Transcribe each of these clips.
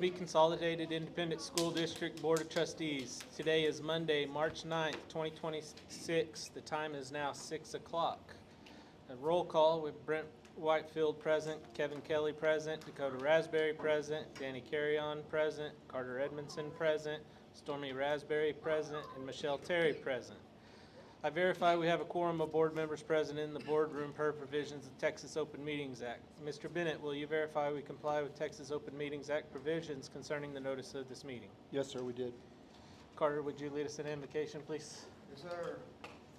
Roby Consolidated Independent School District Board of Trustees. Today is Monday, March 9th, 2026. The time is now 6 o'clock. A roll call with Brent Whitefield present, Kevin Kelly present, Dakota Raspberry present, Danny Carrion present, Carter Edmondson present, Stormy Raspberry present, and Michelle Terry present. I verify we have a quorum of board members present in the boardroom per provisions of Texas Open Meetings Act. Mr. Bennett, will you verify we comply with Texas Open Meetings Act provisions concerning the notice of this meeting? Yes, sir, we did. Carter, would you lead us in invocation, please? Yes, sir.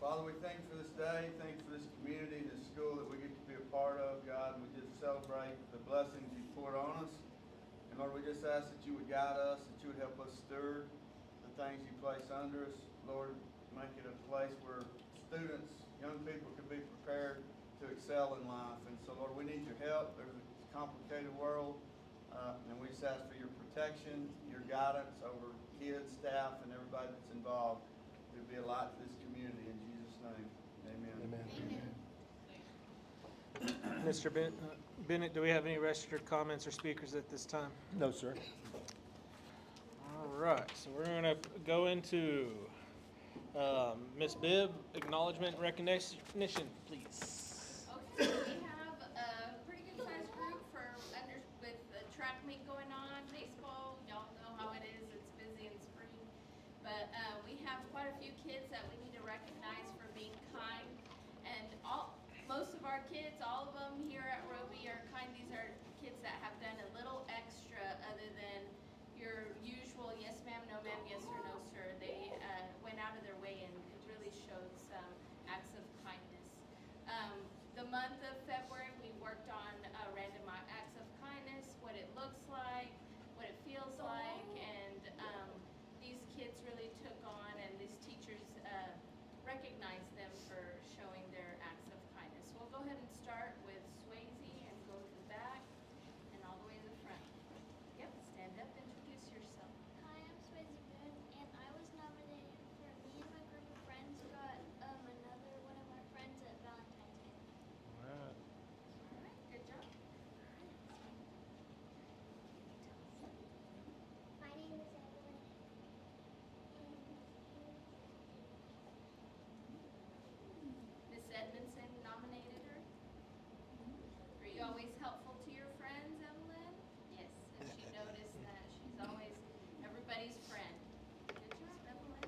Father, we thank you for this day. Thank you for this community, this school that we get to be a part of, God. And we just celebrate the blessings you poured on us. And Lord, we just ask that you would guide us, that you would help us steward the things you place under us. Lord, make it a place where students, young people can be prepared to excel in life. And so, Lord, we need your help. There's a complicated world, and we just ask for your protection, your guidance over kids, staff, and everybody that's involved to be a light to this community. In Jesus' name, amen. Amen. Mr. Bennett, do we have any registered comments or speakers at this time? No, sir. All right, so we're going to go into Ms. Bibb, acknowledgement and recognition, please. Okay, we have a pretty good sized group with the track meet going on, baseball, y'all know how it is, it's busy in spring. But we have quite a few kids that we need to recognize for being kind. And most of our kids, all of them here at Roby are kind. These are kids that have done a little extra other than your usual yes ma'am, no ma'am, yes or no sir. They went out of their way and it really showed some acts of kindness. The month of February we worked on random acts of kindness, what it looks like, what it feels like, and these kids really took on, and these teachers recognized them for showing their acts of kindness. We'll go ahead and start with Swayze and go to the back and all the way to the front. Yep, stand up, introduce yourself. Hi, I'm Swayze Boone, and I was nominated for me and my group of friends got another one of our friends at Valentine's Day. All right. All right, good job. My name is Evelyn. Miss Edmondson nominated her. Are you always helpful to your friends, Evelyn? Yes, and she noticed that she's always everybody's friend. Good job, Evelyn.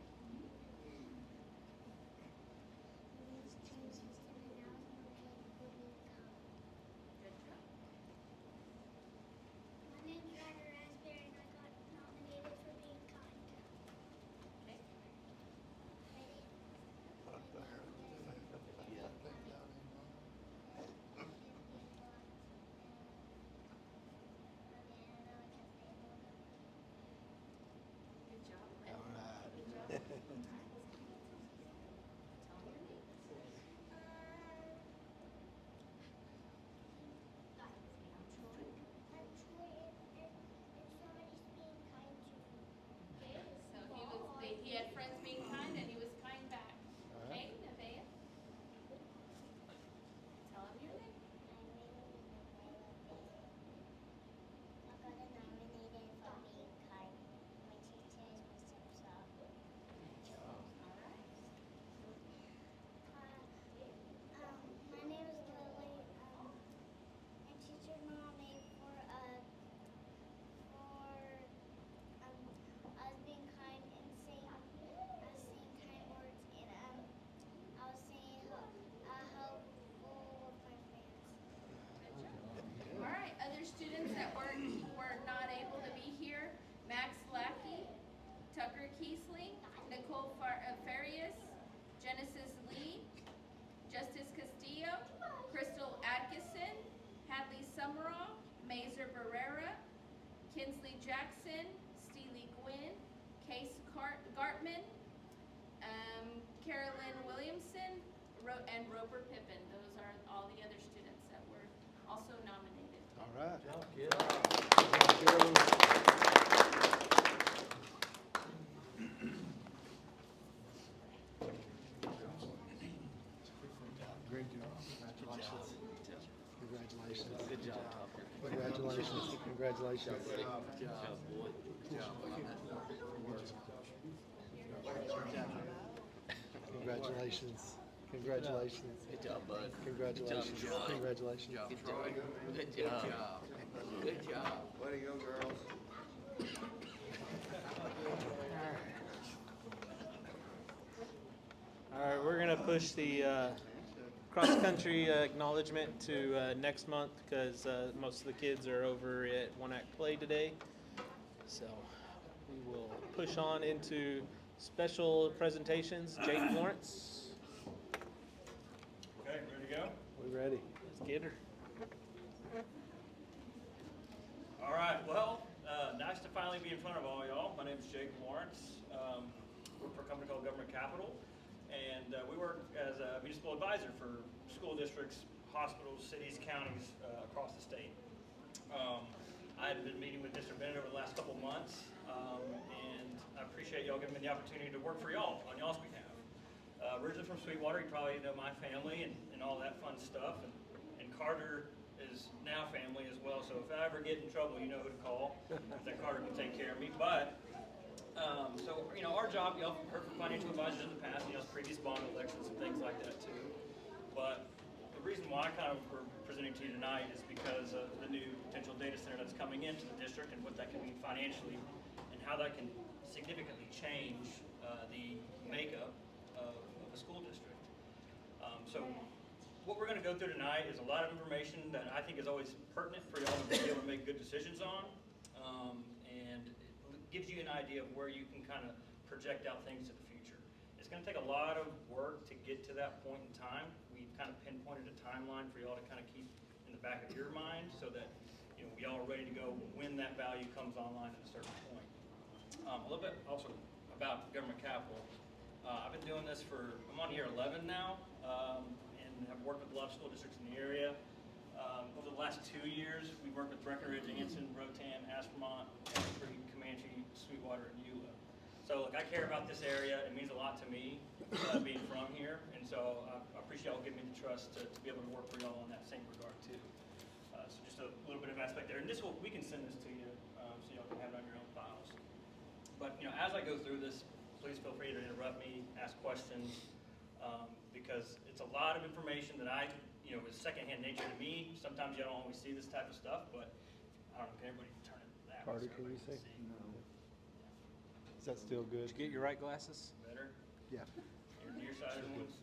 Good job. My name's Carter Raspberry, and I got nominated for being kind. Okay. Good job, Lynn. Good job. Tell them your names. I'm Troy. I'm Troy, and somebody's being kind to me. Okay, so he had friends being kind and he was kind back. Okay, Nevaeh. Tell him your name. I got nominated for being kind. My teacher is Mr. Saab. All right. My name is Lily. My teacher nominated for us being kind and saying kind words, and I was saying helpful with my friends. Good job. All right, other students that were not able to be here: Max Lackey, Tucker Kiesling, Nicole Farias, Genesis Lee, Justice Castillo, Crystal Atkinson, Hadley Summerall, Mazer Barrera, Kinsley Jackson, Steely Gwynn, Case Gartman, Carolyn Williamson, and Roper Pippin. Those are all the other students that were also nominated. All right. Great job. Congratulations. Good job. Congratulations. Congratulations. Congratulations. Good job, boy. Good job. Congratulations. Congratulations. Good job, bud. Congratulations. Good job, John. Congratulations. Good job, Troy. Good job. Good job. Way to go, girls. All right, we're gonna push the cross-country acknowledgement to next month because most of the kids are over at One Act Play today. So we will push on into special presentations. Jake Lawrence, Okay, ready to go? We ready? let's get her. All right, well, nice to finally be in front of all y'all. My name is Jake Lawrence. Work for a company called Government Capital, and we work as a municipal advisor for school districts, hospitals, cities, counties across the state. I've been meeting with District Bennett over the last couple months, and I appreciate y'all giving me the opportunity to work for y'all on y'all's behalf. Originally from Sweetwater, you probably know my family and all that fun stuff, and Carter is now family as well, so if I ever get in trouble, you know who to call, that Carter can take care of me. But, so, you know, our job, y'all have heard from financial advisors in the past, you know, previous bond elections and things like that too. But the reason why we're presenting to you tonight is because of the new potential data center that's coming into the district and what that can mean financially and how that can significantly change the makeup of a school district. So what we're going to go through tonight is a lot of information that I think is always pertinent for y'all to be able to make good decisions on, and it gives you an idea of where you can kind of project out things to the future. It's going to take a lot of work to get to that point in time. We've kind of pinpointed a timeline for y'all to kind of keep in the back of your mind so that, you know, y'all are ready to go when that value comes online at a certain point. A little bit also about Government Capital. I've been doing this I'm on year 11 now, and have worked with a lot of school districts in the area. Over the last 2 years, we've worked with Breckenridge, Anson, Rotan, Aspermont, Creek, Comanche, Sweetwater, and Eula. So look, I care about this area. It means a lot to me being from here, and so I appreciate y'all giving me the trust to be able to work for y'all in that same regard too. So just a little bit of aspect there, and we can send this to you so y'all can have it on your own files. But you know, as I go through this, please feel free to interrupt me, ask questions, because it's a lot of information that is secondhand nature to me. Sometimes you don't always see this type of stuff, but I don't know, can everybody turn it that way? Carter, so can you everybody say? see? Is that still good? Did you get your right glasses? Better? Yeah. Your nearsighted ones?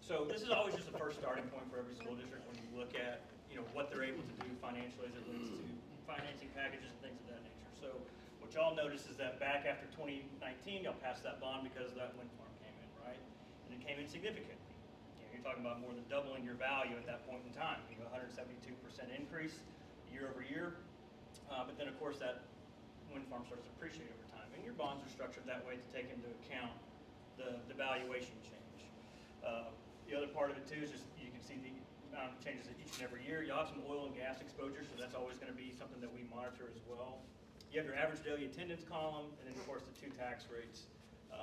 So this is always just the first starting point for every school district when you look at, you know, what they're able to do financially as it relates to financing packages and things of that nature. So what y'all notice is that back after 2019, y'all passed that bond because that wind farm came in, right? And it came in significantly. You know, you're talking about more than doubling your value at that point in time. You know, 172% increase year over year. But then of course that wind farm starts to appreciate over time. And your bonds are structured that way to take into account the valuation change. The other part of it too is just you can see the amount of changes each and every year. You'll have some oil and gas exposure, so that's always going to be something that we monitor as well. You have your average daily attendance column, and then of course the two tax rates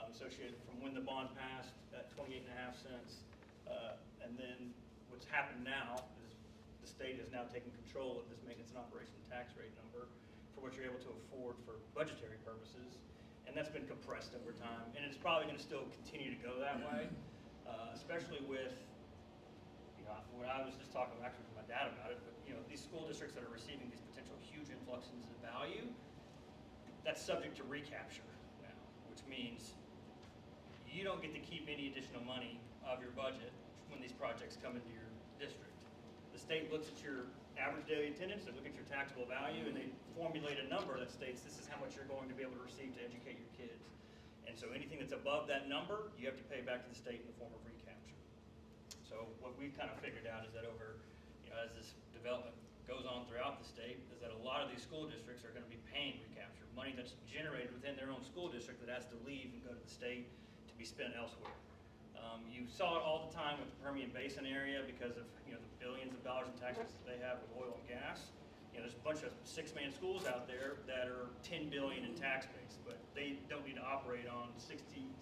associated from when the bond passed at 28.5 cents. And then what's happened now is the state has now taken control of this maintenance and operation tax rate number for what you're able to afford for budgetary purposes. And that's been compressed over time, and it's probably going to still continue to go that way, especially with, you know, what I was just talking actually with my dad about it, but you know, these school districts that are receiving these potential huge influxes in value, that's subject to recapture now, which means you don't get to keep any additional money of your budget when these projects come into your district. The state looks at your average daily attendance, they look at your taxable value, and they formulate a number that states this is how much you're going to be able to receive to educate your kids. And so anything that's above that number, you have to pay back to the state in the form of recapture. So what we've kind of figured out is that over, you know, as this development goes on throughout the state, is that a lot of these school districts are going to be paying recapture, money that's generated within their own school district that has to leave and go to the state to be spent elsewhere. You saw it all the time with the Permian Basin area because of, you know, the billions of dollars in taxes that they have with oil and gas. You know, there's a bunch of six-man schools out there that are $10 billion in tax base, but they don't need to operate on 76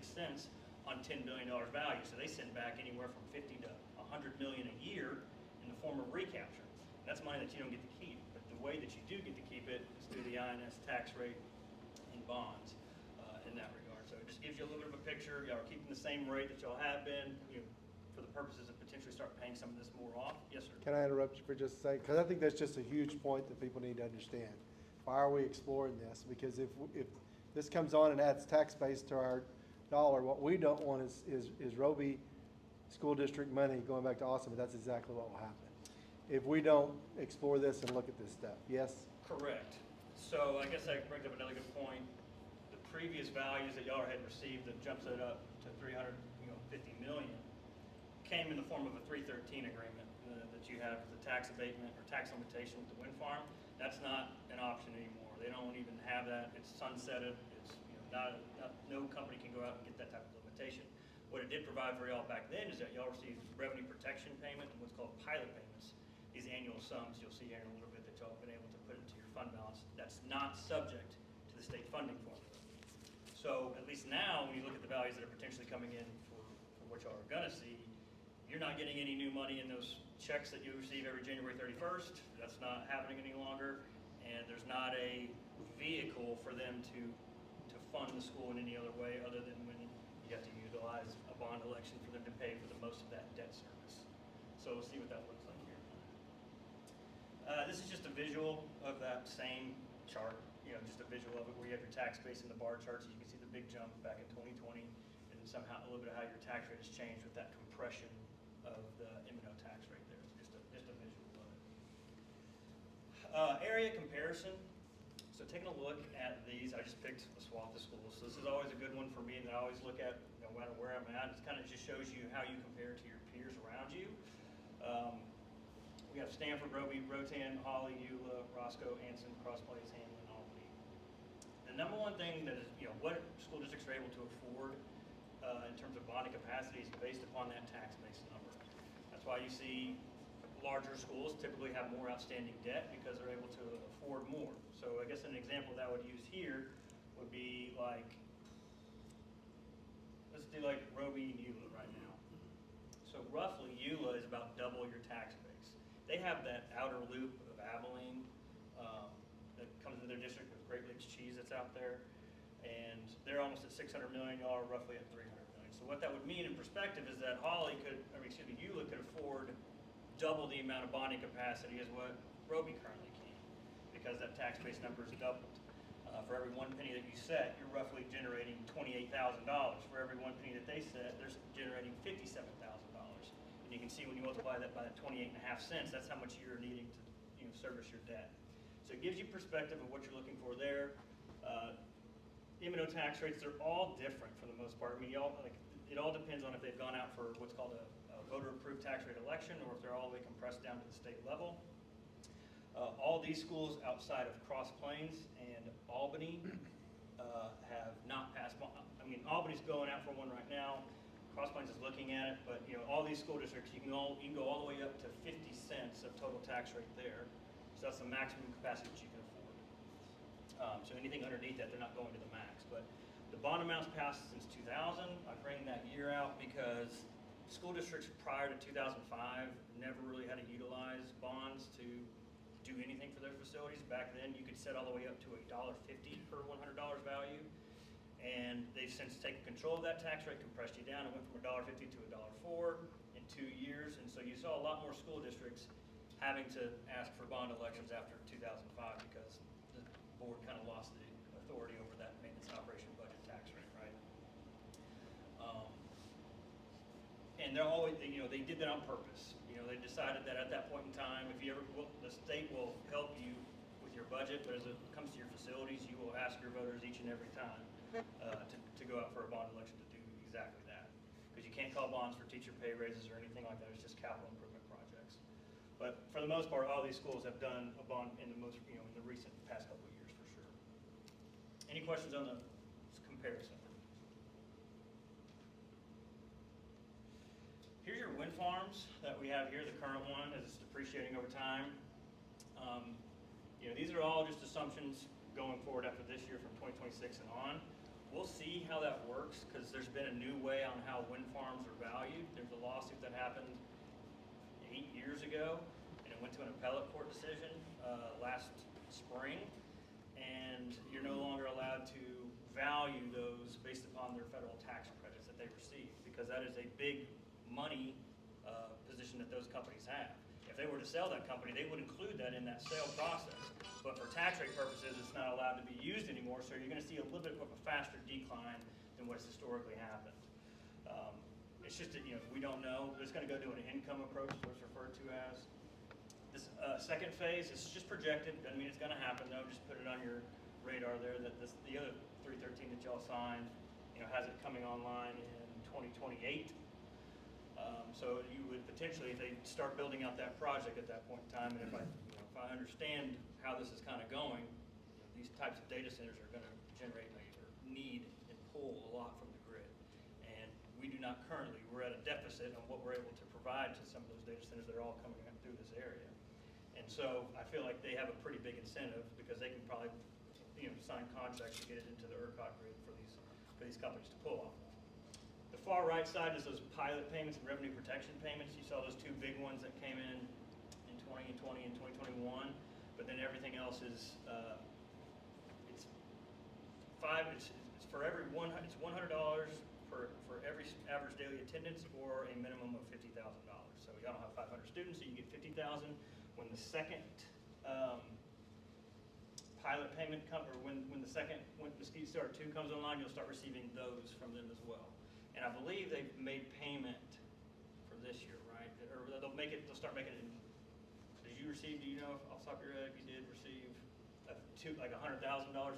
cents on $10 billion value. So they send back anywhere from 50 to 100 million a year in the form of recapture. And that's money that you don't get to keep, but the way that you do get to keep it is through the INS tax rate and bonds in that regard. So it just gives you a little bit of a picture. Y'all are keeping the same rate that y'all have been, for the purposes of potentially start paying some of this more off. Yes, sir. Can I interrupt you for just a second? Because I think that's just a huge point that people need to understand. Why are we exploring this? Because if this comes on and adds tax base to our dollar, what we don't want is Roby School District money going back to Austin, but that's exactly what will happen if we don't explore this and look at this stuff. Yes? Correct. So I guess that brings up another good point. The previous values that y'all had received that jumps it up to 350 million came in the form of a 313 agreement that you have with the tax abatement or tax limitation with the wind farm. That's not an option anymore. They don't even have that. It's sunsetted. It's no company can go out and get that type of limitation. What it did provide for y'all back then is that y'all received revenue protection payment and what's called pilot payments. These annual sums you'll see here in a little bit that y'all have been able to put into your fund balance. That's not subject to the state funding formula. So at least now, when you look at the values that are potentially coming in for what y'all are gonna see, you're not getting any new money in those checks that you receive every January 31st. That's not happening any longer. And there's not a vehicle for them to fund the school in any other way other than when you have to utilize a bond election for them to pay for the most of that debt service. So we'll see what that looks like here. This is just a visual of that same chart, just a visual of it where you have your tax base in the bar charts. You can see the big jump back in 2020 and then somehow a little bit of how your tax rate has changed with that compression of the M&O tax rate there. Just a visual of it. Area comparison. So taking a look at these, I just picked a swath of schools. So this is always a good one for me that I always look at no matter where I'm at. It kind of just shows you how you compare to your peers around you. We have Stanford, Roby, Rotan, Hawley, Eula, Roscoe, Anson, Cross Plains, Hamlin, Albany. The number one thing that is, what school districts are able to afford in terms of bonding capacity is based upon that tax base number. That's why you see larger schools typically have more outstanding debt because they're able to afford more. So I guess an example that I would use here would be like, let's do like Roby and Eula right now. So roughly Eula is about double your tax base. They have that outer loop of Abilene that comes into their district with Great Lakes cheese that's out there. And they're almost at 600 million, y'all are roughly at 300 million. So what that would mean in perspective is that Eula could afford double the amount of bonding capacity as what Roby currently can, because that tax base number is doubled. For every 1 penny that you set, you're roughly generating $28,000. For every 1 penny that they set, they're generating $57,000. And you can see when you multiply that by that 28.5 cents, that's how much you're needing to service your debt. So it gives you perspective of what you're looking for there. M&O tax rates, they're all different for the most part. I mean, it all depends on if they've gone out for what's called a voter-approved tax rate election or if they're all the way compressed down to the state level. All these schools outside of Cross Plains and Albany have not passed. Albany's going out for one right now. Cross Plains is looking at it, but all these school districts, you can go all the way up to 50 cents of total tax rate there. So that's the maximum capacity that you can afford. So anything underneath that, they're not going to the max. But the bond amounts passed since 2000. I bring that year out because school districts prior to 2005 never really had to utilize bonds to do anything for their facilities. Back then, you could set all the way up to $1.50 per $100 value. And they've since taken control of that tax rate, compressed you down. It went from $1.50 to $1.04 in 2 years. And so you saw a lot more school districts having to ask for bond elections after 2005 because the board kind of lost the authority over that maintenance operation budget tax rate, right? And they're always, they did that on purpose. They decided that at that point in time, the state will help you with your budget, but as it comes to your facilities, you will ask your voters each and every time to go out for a bond election to do exactly that. Because you can't call bonds for teacher pay raises or anything like that. It's just capital improvement projects. But for the most part, all these schools have done a bond in the recent past couple of years for sure. Any questions on the comparison? Here's your wind farms that we have here. The current one is depreciating over time. These are all just assumptions going forward after this year from 2026 and on. We'll see how that works because there's been a new way on how wind farms are valued. There's a lawsuit that happened 8 years ago, and it went to an appellate court decision last spring, and you're no longer allowed to value those based upon their federal tax credits that they receive, because that is a big money position that those companies have. If they were to sell that company, they would include that in that sale process. But for tax rate purposes, it's not allowed to be used anymore, so you're going to see a little bit of a faster decline than what's historically happened. It's just that, we don't know. It's going to go to an income approach, is what it's referred to as. This second phase is just projected. Doesn't mean it's going to happen, though. Just put it on your radar there that the other 313 that y'all signed, has it coming online in 2028. So you would potentially, if they start building out that project at that point in time, and if I understand how this is kind of going, these types of data centers are going to generate or need and pull a lot from the grid. And we do not currently. We're at a deficit on what we're able to provide to some of those data centers that are all coming up through this area. And so I feel like they have a pretty big incentive because they can probably, sign contracts to get it into the ERCOT grid for these companies to pull off. The far right side is those pilot payments and revenue protection payments. You saw those two big ones that came in 2020 and 2021, but then everything else is it's for every it's $100 for every average daily attendance or a minimum of $50,000. So y'all don't have 500 students, so you get $50,000. When the second pilot payment when Mesquite Star 2 comes online, you'll start receiving those from them as well. And I believe they've made payment for this year, right? Or they'll start making it. Did you receive? Do you know off the top of your head if you did receive like $100,000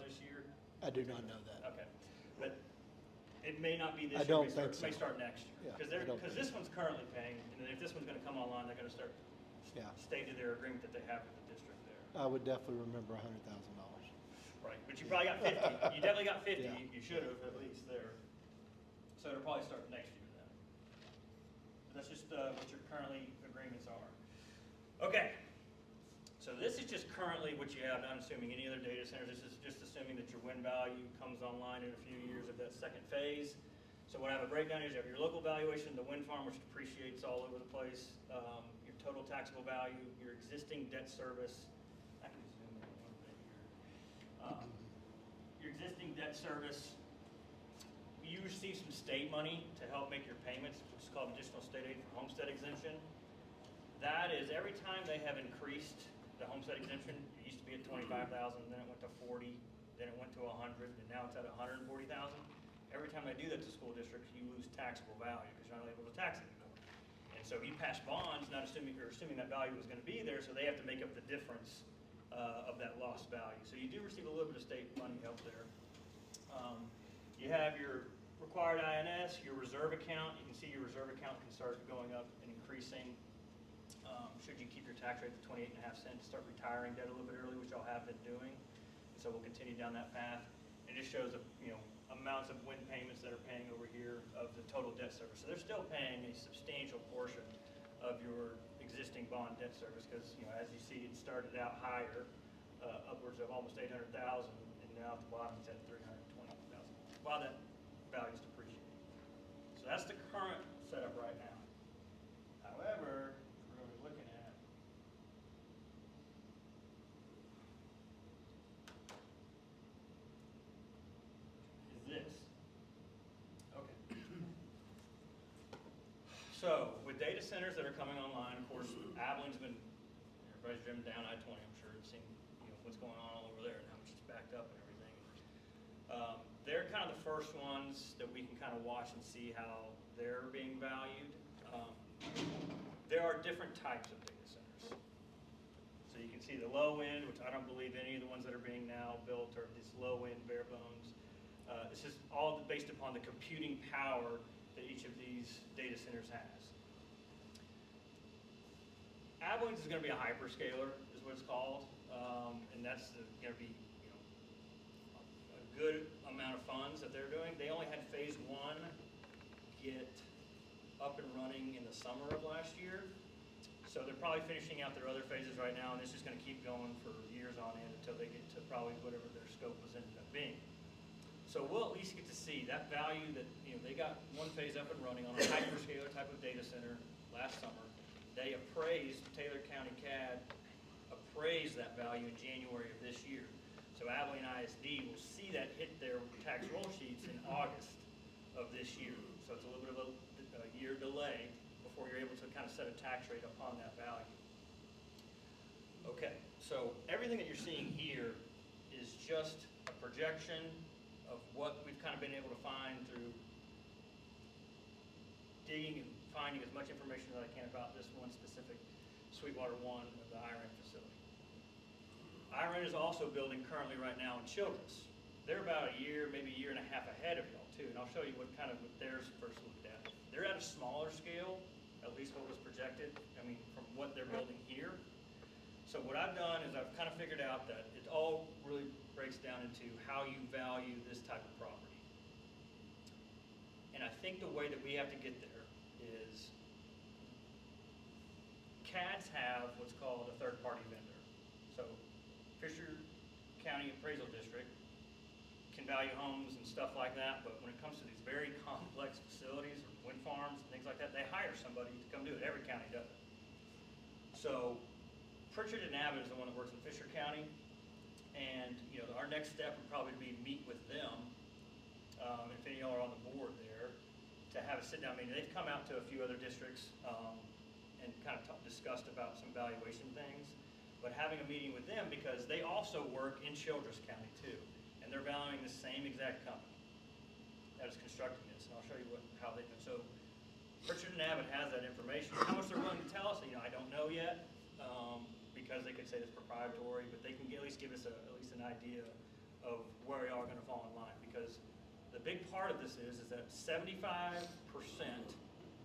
this year? I do not know that. Okay, but it may not be this I year. don't think so. It may start next year because this one's currently paying, and then if this one's going to come online, they're going to start stay to their agreement that they have with the district there. I would definitely remember $100,000. Right, but you probably got 50. You definitely got 50. Yeah. You should have at least there. So it'll probably start next year then. But that's just what your currently agreements are. Okay. So this is just currently what you have, not assuming any other data centers. This is just assuming that your wind value comes online in a few years of that second phase. So what I have a breakdown is you have your local valuation, the wind farm, which depreciates all over the place, your total taxable value, your existing debt service. I can zoom in a little bit here. Your existing debt service, you receive some state money to help make your payments, which is called additional state aid for homestead exemption. That is every time they have increased the homestead exemption, it used to be at 25,000, then it went to 40, then it went to 100, and now it's at 140,000. Every time they do that to school districts, you lose taxable value because you're not able to tax it anymore. And so he passed bonds, not assuming that value was going to be there, so they have to make up the difference of that lost value. So you do receive a little bit of state money help there. You have your required INS, your reserve account. You can see your reserve account can start going up and increasing. Should you keep your tax rate at 28.5 cents, start retiring debt a little bit early, which y'all have been doing. And so we'll continue down that path. It just shows amounts of wind payments that are paying over here of the total debt service. So they're still paying a substantial portion of your existing bond debt service because, as you see, it started out higher, upwards of almost 800,000, and now at the bottom it's at 320,000. While that value is depreciating. So that's the current setup right now. However, we're going to be looking at is this. Okay. So with data centers that are coming online, of course, Abilene's been, everybody's driven down I-20, I'm sure, and seen what's going on all over there and how much it's backed up and everything. They're kind of the first ones that we can kind of watch and see how they're being valued. There are different types of data centers. So you can see the low end, which I don't believe any of the ones that are being now built are this low end bare bones. This is all based upon the computing power that each of these data centers has. Abilene's is going to be a hyperscaler, is what it's called, and that's going to be a good amount of funds that they're doing. They only had phase 1 get up and running in the summer of last year, so they're probably finishing out their other phases right now, and this is going to keep going for years on end until they get to probably whatever their scope was ended up being. So we'll at least get to see that value that they got one phase up and running on a hyperscaler type of data center last summer. they appraised, Taylor County CAD appraised that value in January of this year. So Abilene ISD will see that hit their tax roll sheets in August of this year. So it's a little bit of a year delay before you're able to kind of set a tax rate upon that value. Okay, so everything that you're seeing here is just a projection of what we've kind of been able to find through digging and finding as much information as I can about this one specific Sweetwater 1 of the IREN facility. IREN is also building currently right now in Childress. They're about a year, maybe a year and a half ahead of y'all too, and I'll show you what kind of what theirs first looked at. They're at a smaller scale, at least what was projected, I mean, from what they're building here. So what I've done is I've kind of figured out that it all really breaks down into how you value this type of property. And I think the way that we have to get there is CADs have what's called a third-party vendor. So Fisher County Appraisal District can value homes and stuff like that, but when it comes to these very complex facilities or wind farms and things like that, they hire somebody to come do it. Every county does it. So Pritchard and Abbott is the one that works in Fisher County, and our next step would probably be meet with them, if any of y'all are on the board there, to have a sit-down meeting. They've come out to a few other districts and kind of discussed about some valuation things, but having a meeting with them because they also work in Childress County too, and they're valuing the same exact company that is constructing this, and I'll show you how they do. So Pritchard and Abbott has that information. How much they're willing to tell us, I don't know yet. Because they could say it's proprietary, but they can at least give us at least an idea of where we are going to fall in line. Because the big part of this is that 75%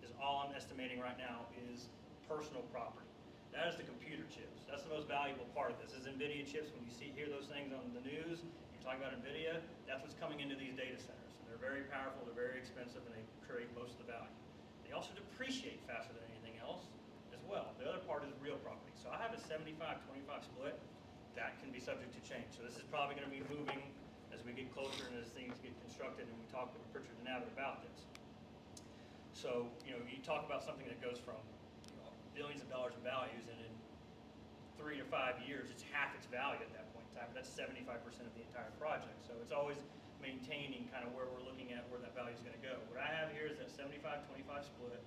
is all I'm estimating right now is personal property. That is the computer chips. That's the most valuable part of this. Is NVIDIA chips. When you hear those things on the news, you're talking about NVIDIA, that's what's coming into these data centers. And they're very powerful, they're very expensive, and they create most of the value. They also depreciate faster than anything else as well. The other part is real property. So I have a 75-25 split. That can be subject to change. So this is probably going to be moving as we get closer and as things get constructed and we talk with Pritchard and Abbott about this. So, you talk about something that goes from billions of dollars in values, and in 3 to 5 years, it's half its value at that point in time. That's 75% of the entire project. So it's always maintaining kind of where we're looking at, where that value is going to go. What I have here is that 75-25 split.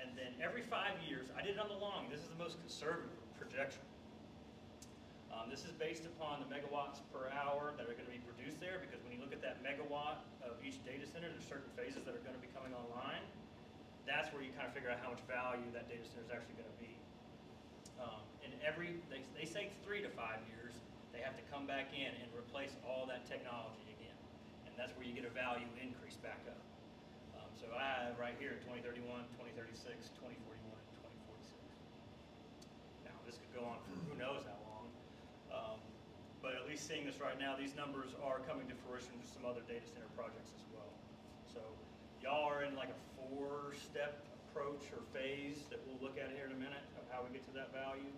And then every 5 years, I did it on the long, this is the most conservative projection. This is based upon the megawatts per hour that are going to be produced there, because when you look at that megawatt of each data center, there's certain phases that are going to be coming online. That's where you kind of figure out how much value that data center is actually going to be. And they say 3 to 5 years, they have to come back in and replace all that technology again. And that's where you get a value increase back up. So I have right here 2031, 2036, 2041, and 2046. Now this could go on for who knows how long. But at least seeing this right now, these numbers are coming to fruition with some other data center projects as well. So y'all are in like a 4-step approach or phase that we'll look at here in a minute of how we get to that value.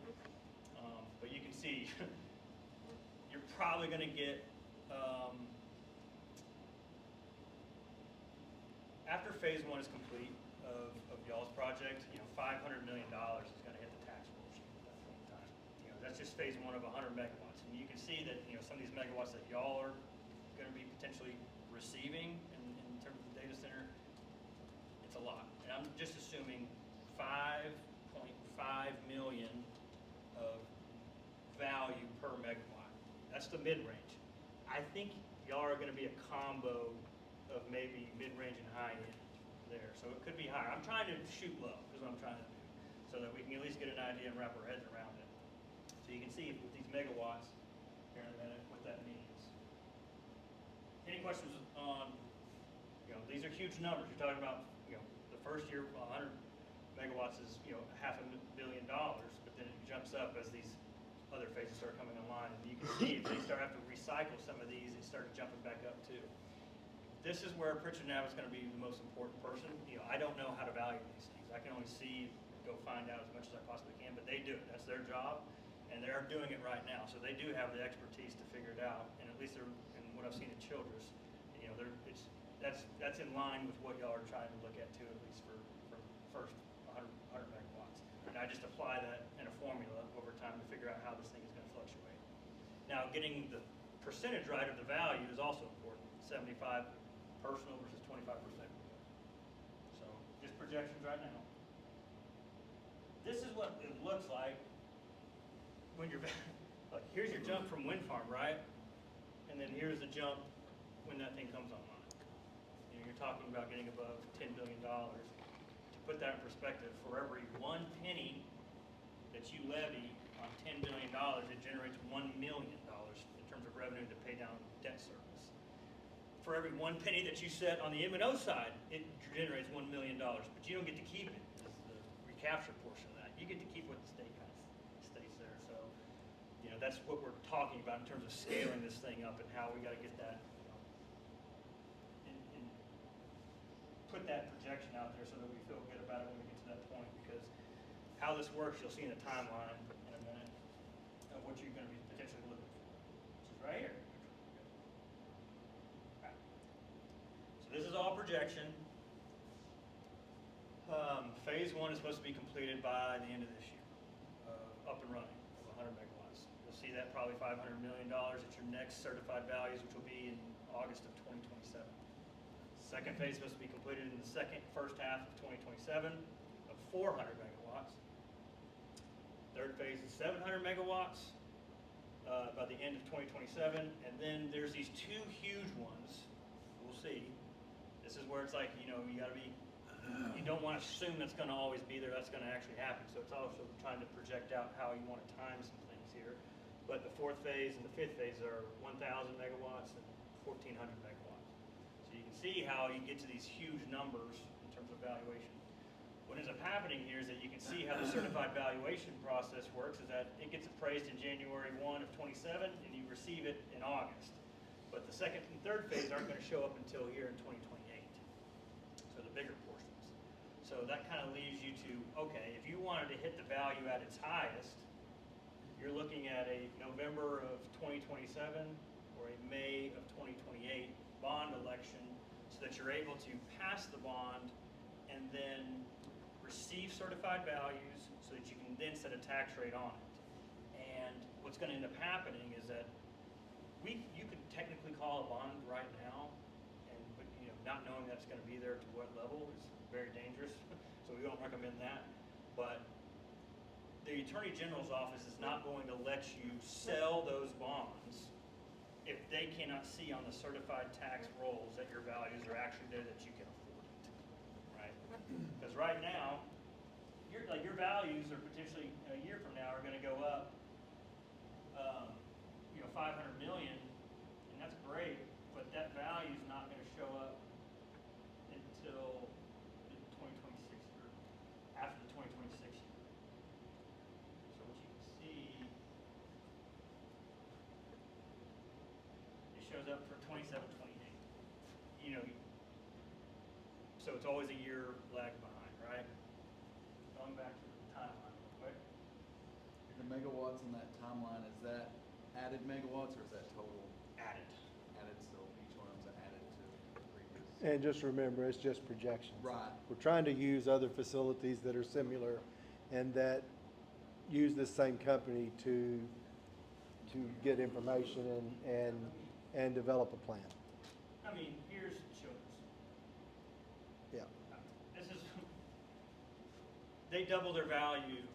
But you can see you're probably going to get after phase 1 is complete of y'all's project, $500 million is going to hit the tax roll sheet at that point in time. That's just phase 1 of 100 megawatts. And you can see that some of these megawatts that y'all are going to be potentially receiving in terms of the data center, it's a lot. And I'm just assuming 5.5 million of value per megawatt. That's the mid-range. I think y'all are going to be a combo of maybe mid-range and high-end there. So it could be higher. I'm trying to shoot low, is what I'm trying to do, so that we can at least get an idea and wrap our heads around it. So you can see with these megawatts here in a minute what that means. Any questions on, these are huge numbers. You're talking about, the first year, 100 megawatts is, $500 million, but then it jumps up as these other phases start coming online. And you can see if they start having to recycle some of these, they start jumping back up too. This is where Pritchard now is going to be the most important person. I don't know how to value these things. I can only go find out as much as I possibly can, but they do it. That's their job, and they're doing it right now. So they do have the expertise to figure it out, and at least they're, in what I've seen in Childress, that's in line with what y'all are trying to look at too, at least for first 100 megawatts. and I just apply that in a formula over time to figure out how this thing is going to fluctuate. Now, getting the percentage right of the value is also important. 75 personal versus 25%. So just projections right now. This is what it looks like when you're, like, here's your jump from wind farm, right? And then here's the jump when that thing comes online. You know, you're talking about getting above $10 billion. To put that in perspective, for every 1 penny that you levy on $10 billion, it generates $1 million in terms of revenue to pay down debt service. For every 1 penny that you set on the M&O side, it generates $1 million, but you don't get to keep it. It's the recapture portion of that. You get to keep what the state kind of stays there. So, you know, that's what we're talking about in terms of scaling this thing up and how we got to get that, you know, and put that projection out there so that we feel good about it when we get to that point. Because how this works, you'll see in the timeline in a minute of what you're going to be potentially looking for, which is right here. Okay. So this is all projection. Phase 1 is supposed to be completed by the end of this year, up and running of 100 megawatts. You'll see that probably $500 million at your next certified values, which will be in August of 2027. Second phase is supposed to be completed in the first half of 2027 of 400 megawatts. Third phase is 700 megawatts by the end of 2027. And then there's these two huge ones. We'll see. This is where it's like, you know, you got to be, you don't want to assume that's going to always be there. That's going to actually happen. So it's also trying to project out how you want to time some things here. But the fourth phase and the fifth phase are 1,000 megawatts and 1,400 megawatts. So you can see how you get to these huge numbers in terms of valuation. What ends up happening here is that you can see how the certified valuation process works is that it gets appraised in January 1 of 27 and you receive it in August. But the second and third phase aren't going to show up until here in 2028. So the bigger portions. So that kind of leaves you to, okay, if you wanted to hit the value at its highest, you're looking at a November of 2027 or a May of 2028 bond election so that you're able to pass the bond and then receive certified values so that you can then set a tax rate on it. And what's going to end up happening is that you could technically call a bond right now, but you know, not knowing that's going to be there to what level is very dangerous. So we don't recommend that. But the Attorney General's office is not going to let you sell those bonds if they cannot see on the certified tax rolls that your values are actually there that you can afford it, right? Because right now, your values are potentially a year from now are going to go up, 500 million, and that's great, but that value is not going to show up until the 2026 year, after the 2026 year. So what you can see, it shows up for 27, 28. You know, so it's always a year lag behind, right? Going back to the timeline real quick. The megawatts in that timeline, is that added megawatts or is that total? Added. Added, so each one of them's added to the previous. And just remember, it's just projections. Right. We're trying to use other facilities that are similar and that use the same company to get information and develop a plan. I mean, here's Children's. Yeah. This is, they double their value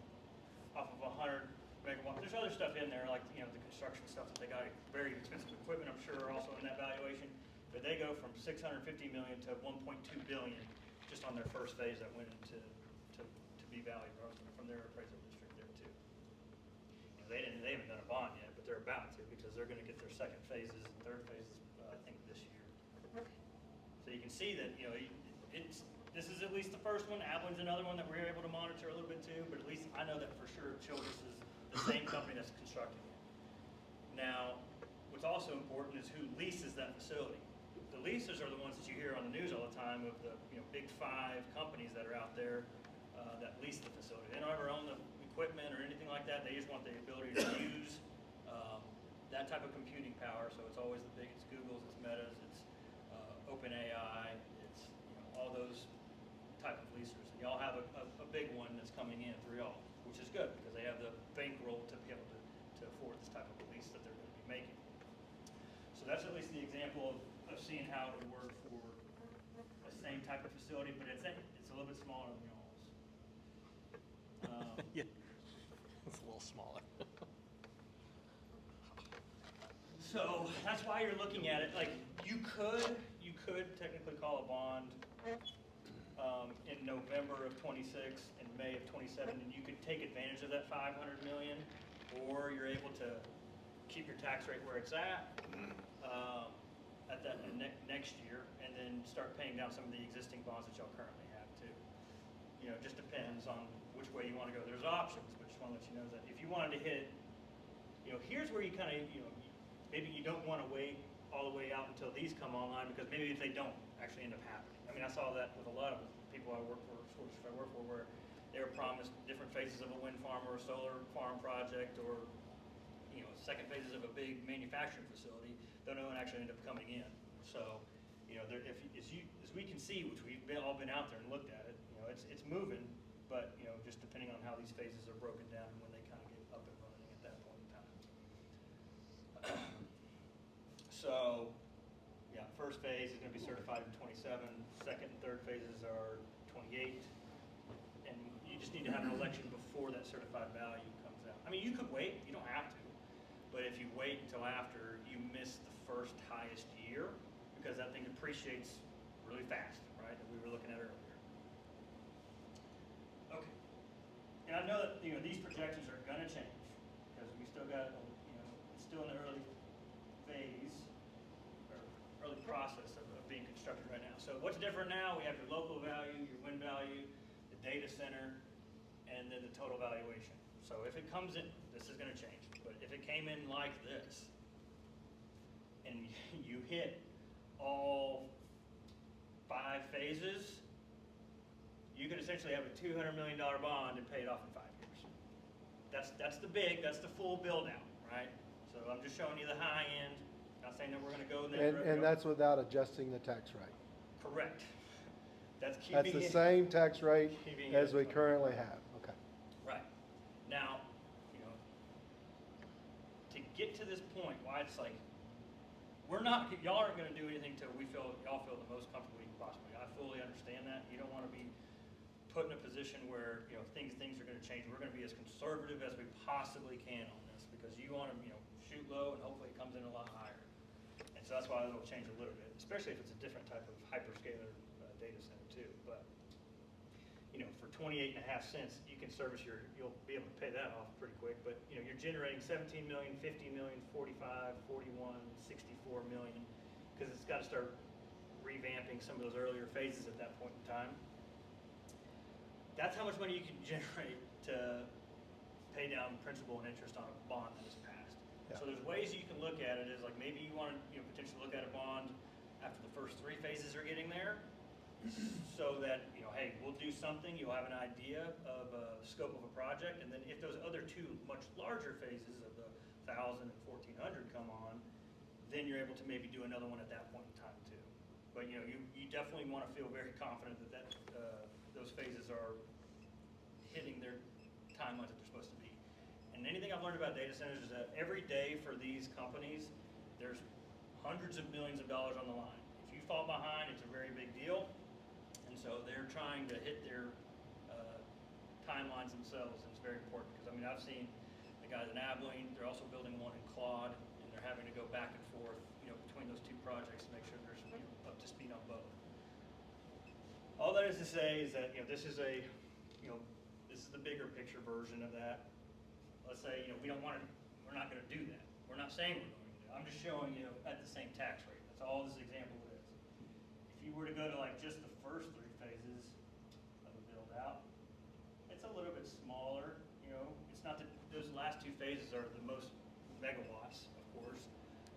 off of 100 megawatts. There's other stuff in there, like, you know, the construction stuff that they got, very expensive equipment, I'm sure, are also in that valuation. But they go from $650 million to $1.2 billion just on their first phase that went into to be valued from their appraisal district there too. You know, they haven't done a bond yet, but they're about to because they're going to get their second phases and third phases, I think, this year. So you can see that, you know, this is at least the first one. Abilene another one that we're able to monitor a little bit too, but at least I know that for sure Childress is the same company that's constructing it. Now, what's also important is who leases that facility. The leases are the ones that you hear on the news all the time of the big 5 companies that are out there that lease the facility. They don't ever own the equipment or anything like that. They just want the ability to use that type of computing power. So it's always the big, it's Google's, it's Meta's, it's OpenAI, it's all those type of leasers. And y'all have a big one that's coming in through y'all. which is good because they have the bankroll to be able to afford this type of lease that they're going to be making. So that's at least the example of seeing how it would work for the same type of facility, but it's a little bit smaller than y'all's. Yeah, it's a little smaller. So that's why you're looking at it, like, you could technically call a bond in November of '26 and May of '27, and you could take advantage of that 500 million, or you're able to keep your tax rate where it's at that next year, and then start paying down some of the existing bonds that y'all currently have too. You know, it just depends on which way you want to go. There's options, but just want to let you know that if you wanted to hit, you know, here's where you kind of, you know, maybe you don't want to wait all the way out until these come online, because maybe if they don't actually end up happening. I mean, I saw that with a lot of people I work for, school district I work for, where they were promised different phases of a wind farm or a solar farm project, or, you know, second phases of a big manufacturing facility. Don't know, and actually end up coming in. So, you know, there, as we can see, which we've all been out there and looked at it, you know, it's moving, but, you know, just depending on how these phases are broken down and when they kind of get up and running at that point in time. So, yeah, first phase is going to be certified in '27. Second and third phases are '28, and you just need to have an election before that certified value comes out. I mean, you could wait; you don't have to. But if you wait until after, you miss the first highest year, because that thing depreciates really fast, right, that we were looking at earlier. Okay. And I know that, you know, these projections are going to change, because we still got, you know, it's still in the early phase, or early process of being constructed right now. So what's different now, we have your local value, your wind value, the data center, and then the total valuation. So if it comes in, this is going to change. But if it came in like this, and you hit all 5 phases, you could essentially have a $200 million bond and pay it off in 5 years. That's the full build out, right? So I'm just showing you the high end. Not saying that we're going to go there. And that's without adjusting the tax rate. Correct. That's keeping That's the it, same tax rate keeping as it we fun. currently have. Okay. Right. Now, you know, to get to this point, why it's like, y'all aren't going to do anything till y'all feel the most comfortable you can possibly. I fully understand that. You don't want to be put in a position where, you know, things are going to change. We're going to be as conservative as we possibly can on this, because you want to, you know, shoot low and hopefully it comes in a lot higher. And so that's why it'll change a little bit, especially if it's a different type of hyperscaler data center too. But, you know, for 28.5 cents, you can you'll be able to pay that off pretty quick. But, you know, you're generating 17 million, 50 million, 45, 41, 64 million, because it's got to start revamping some of those earlier phases at that point in time. That's how much money you can generate to pay down principal and interest on a bond that is passed. Yeah. So there's ways you can look at it, is like maybe you want to, you know, potentially look at a bond after the first 3 phases are getting there, so that, you know, hey, we'll do something, you'll have an idea of a scope of a project, and then if those other 2 much larger phases of the 1,000 and 1,400 come on, then you're able to maybe do another one at that point in time too. But, you know, you definitely want to feel very confident that those phases are hitting their timelines that they're supposed to be. And anything I've learned about data centers is that every day for these companies, there's hundreds of millions of dollars on the line. If you fall behind, it's a very big deal. And so they're trying to hit their timelines themselves, and it's very important. Because, I mean, I've seen the guys in Abilene, they're also building one in Claude, and they're having to go back and forth, you know, between those 2 projects to make sure they're, you know, up to speed on both. All that is to say is that, you know, this is the bigger picture version of that. Let's say, you know, we're not going to do that. We're not saying we're going to do it. I'm just showing you at the same tax rate. That's all this example is. If you were to go to like just the first 3 phases of a build out, it's a little bit smaller, you know. It's not that those last 2 phases are the most megawatts, of course,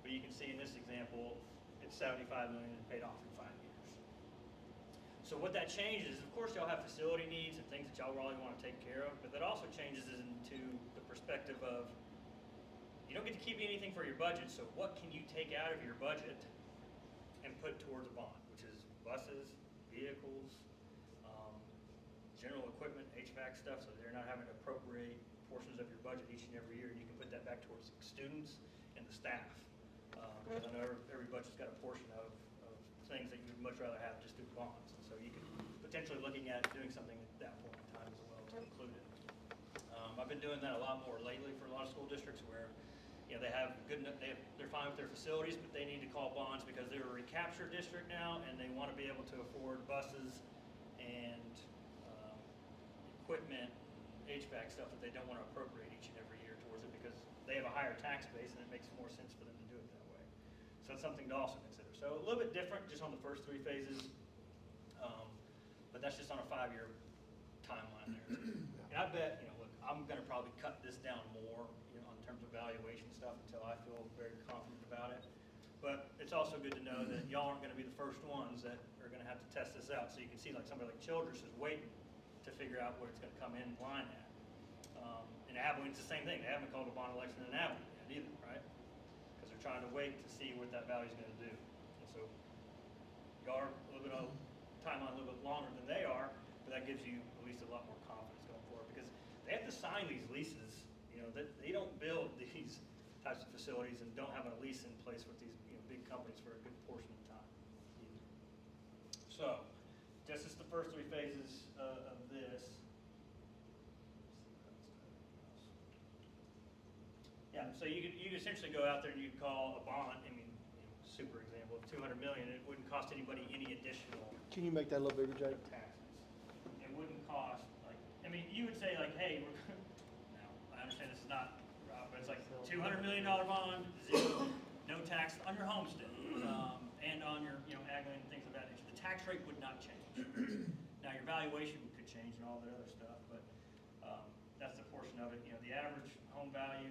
but you can see in this example, it's 75 million and paid off in 5 years. So what that changes, of course, y'all have facility needs and things that y'all really want to take care of, but that also changes into the perspective of, you don't get to keep anything for your budget, so what can you take out of your budget and put towards a bond, which is buses, vehicles, general equipment, HVAC stuff, so they're not having to appropriate portions of your budget each and every year, and you can put that back towards students and the staff. Because I know every budget's got a portion of things that you'd much rather have just through bonds. And so you could potentially looking at doing something at that point in time as well to include it. I've been doing that a lot more lately for a lot of school districts where, you know, they have good enough, they're fine with their facilities, but they need to call bonds because they're a Recapture district now, and they want to be able to afford buses and equipment, HVAC stuff that they don't want to appropriate each and every year towards it because they have a higher tax base and it makes more sense for them to do it that way. So it's something to also consider. So a little bit different just on the first 3 phases, but that's just on a 5-year timeline there. And I bet, you know, look, I'm going to probably cut this down more, you know, in terms of valuation stuff until I feel very confident about it. But it's also good to know that y'all aren't going to be the first ones that are going to have to test this out. So you can see like somebody like Childress is waiting to figure out what it's going to come in line at. And Abilene, it's the same thing. They haven't called a bond election in Abilene yet either, right? Because they're trying to wait to see what that value is going to do. And so y'all are a little bit of timeline a little bit longer than they are, but that gives you at least a lot more confidence going forward because they have to sign these leases. You know, that they don't build these types of facilities and don't have a lease in place with these, you know, big companies for a good portion of time. So, just as the first 3 phases of this. Yeah, so you could essentially go out there and you'd call a bond, I mean, you know, super example of $200 million, and it wouldn't cost anybody any additional Can you make that a little bigger, Jake? taxes. It wouldn't cost, like, I mean, you would say like, hey, we're, now, I understand this is not, but it's like $200 million bond, 0, no tax on your homestead, and on your, you know, ag land and things of that nature. The tax rate would not change. Now, your valuation could change and all that other stuff, but that's the portion of it. You know, the average home value,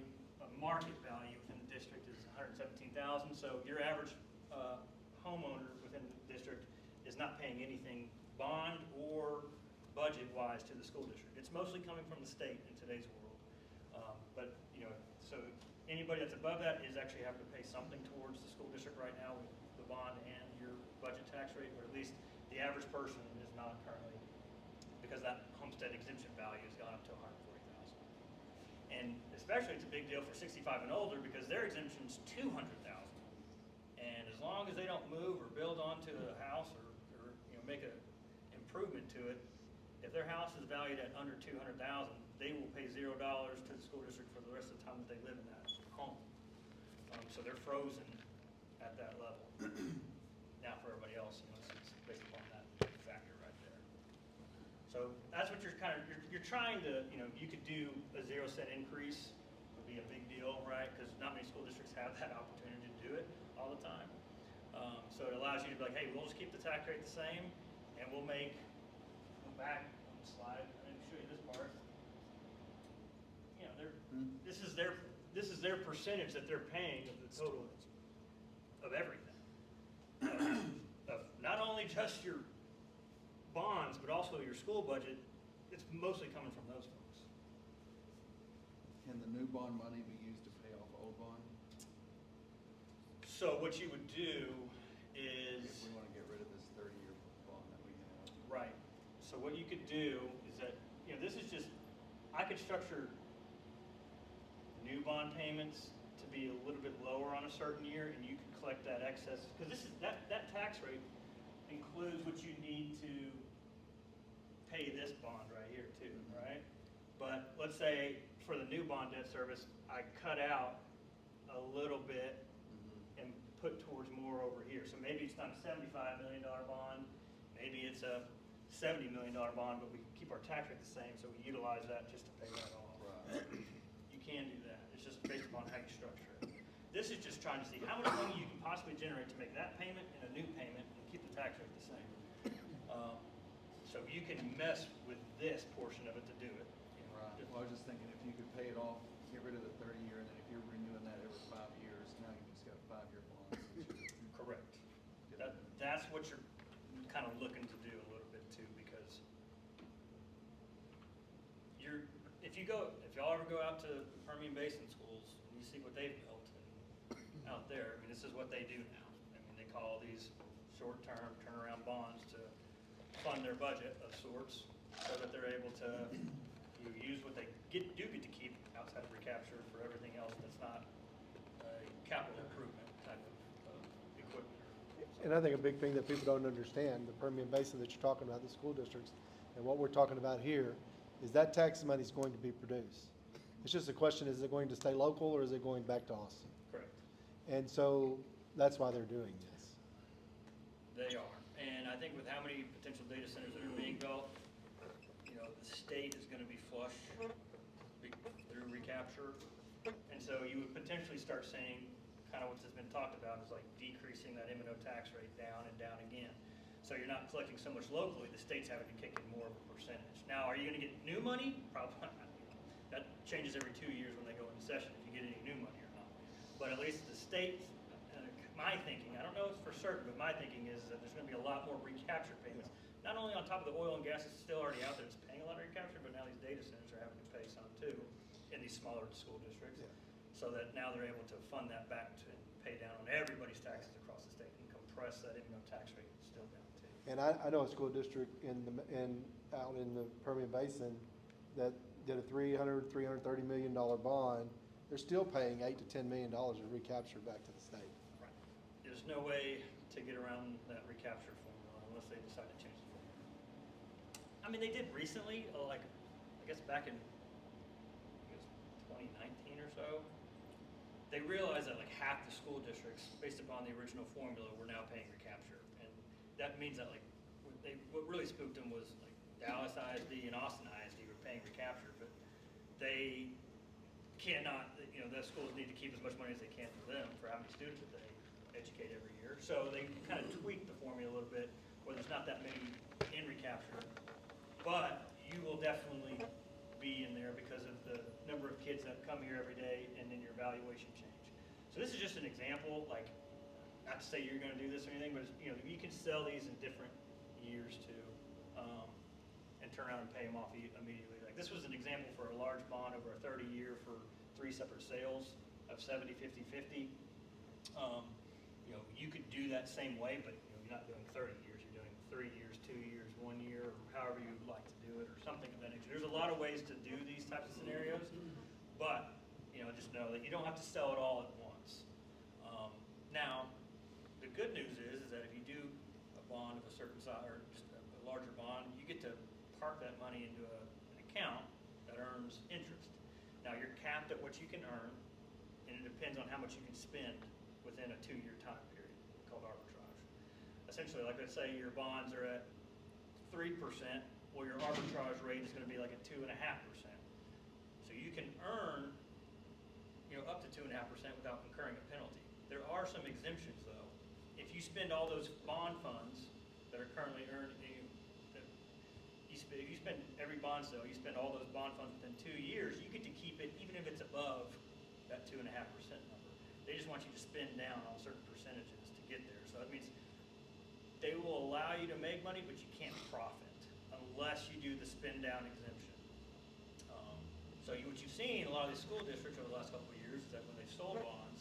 market value within the district is $117,000. So your average homeowner within the district is not paying anything bond or budget-wise to the school district. It's mostly coming from the state in today's world. But, you know, so anybody that's above that is actually having to pay something towards the school district right now with the bond and your budget tax rate, or at least the average person is not currently, because that homestead exemption value has gone up to $140,000. And especially it's a big deal for 65 and older because their exemption's $200,000. And as long as they don't move or build onto a house or you know, make an improvement to it, if their house is valued at under $200,000, they will pay $0 to the school district for the rest of the time that they live in that home. So they're frozen at that level. Now for everybody else, you know, it's based upon that factor right there. So that's what you're you're trying to, you know, you could do a 0-cent increase would be a big deal, right? Because not many school districts have that opportunity to do it all the time. So it allows you to be like, hey, we'll just keep the tax rate the same, and we'll make, go back on the slide, I didn't show you this part. You know, this is their percentage that they're paying of the total of everything. Of not only just your bonds, but also your school budget. It's mostly coming from those folks. Can the new bond money be used to pay off old bond? So what you would do is, If we want to get rid of this 30-year bond that we have. right, so what you could do is that, you know, this is just, I could structure new bond payments to be a little bit lower on a certain year, and you could collect that excess, because this is, that tax rate includes what you need to pay this bond right here too, right? But let's say for the new bond debt service, I cut out a little bit and put towards more over here. So maybe it's not a $75 million bond, maybe it's a $70 million bond, but we keep our tax rate the same, so we utilize that just to pay that off. Right. You can do that. It's just based upon how you structure it. This is just trying to see how much money you can possibly generate to make that payment and a new payment and keep the tax rate the same. So you can mess with this portion of it to do it. Right. Well, I was just thinking if you could pay it off, get rid of the 30-year, and then if you're renewing that every 5 years, now you just got 5-year bonds. Correct. That's what you're kind of looking to do a little bit too, because if y'all ever go out to Permian Basin schools and you see what they've built out there, I mean, this is what they do now. I mean, they call these short-term turnaround bonds to fund their budget of sorts. so that they're able to use what they do get to keep outside of recapture for everything else that's not a capital improvement type of equipment. And I think a big thing that people don't understand, the Permian Basin that you're talking about, the school districts, and what we're talking about here, is that tax money is going to be produced. It's just a question, is it going to stay local or is it going back to Austin? Correct. And so that's why they're doing this. They are. And I think with how many potential data centers that are being built, the state is going to be flush through recapture. And so you would potentially start seeing kind of what's been talked about is like decreasing that M&O tax rate down and down again. So you're not collecting so much locally, the state's having to kick in more of a percentage. Now, are you going to get new money? Probably not. That changes every 2 years when they go into session, if you get any new money or not. But at least the state, my thinking, I don't know if it's for certain, but my thinking is that there's going to be a lot more recapture payments. Not only on top of the oil and gas that's still already out there, it's paying a lot of recapture, but now these data centers are having to pay some too in these smaller school districts. Yeah. So that now they're able to fund that back to pay down on everybody's taxes across the state and compress that M&O tax rate still down too. And I know a school district out in the Permian Basin that did a $330 million bond. They're still paying $8 to $10 million of recapture back to the state. Right. There's no way to get around that recapture formula unless they decide to change the formula. I mean, they did recently, I guess back in 2019 or so, they realized that like half the school districts, based upon the original formula, were now paying recapture. And that means that what really spooked them was like Dallas ISD and Austin ISD were paying recapture, but they cannot, those schools need to keep as much money as they can for them, for how many students that they educate every year. So they kind of tweaked the formula a little bit, where there's not that many in recapture, but you will definitely be in there because of the number of kids that come here every day and then your valuation change. So this is just an example, not to say you're going to do this or anything, but you can sell these in different years too, and turn around and pay them off immediately. Like this was an example for a large bond over a 30-year for 3 separate sales of 70, 50, 50. You could do that same way, but you're not doing 30 years. You're doing 3 years, 2 years, 1 year, or however you would like to do it, or something of that nature. There's a lot of ways to do these types of scenarios, but just know that you don't have to sell it all at once. Now, the good news is that if you do a bond of a certain size or just a larger bond, you get to park that money into an account that earns interest. Now, you're capped at what you can earn, and it depends on how much you can spend within a 2-year time period called arbitrage. Essentially, like let's say your bonds are at 3%, well, your arbitrage rate is going to be like at 2.5%. So you can earn, up to 2.5% without incurring a penalty. There are some exemptions though. If you spend all those bond funds that are currently earned, if you spend every bond sale, you spend all those bond funds within 2 years, you get to keep it even if it's above that 2.5% number. They just want you to spend down on certain percentages to get there. So that means they will allow you to make money, but you can't profit unless you do the spend down exemption. So what you've seen in a lot of these school districts over the last couple of years is that when they've sold bonds,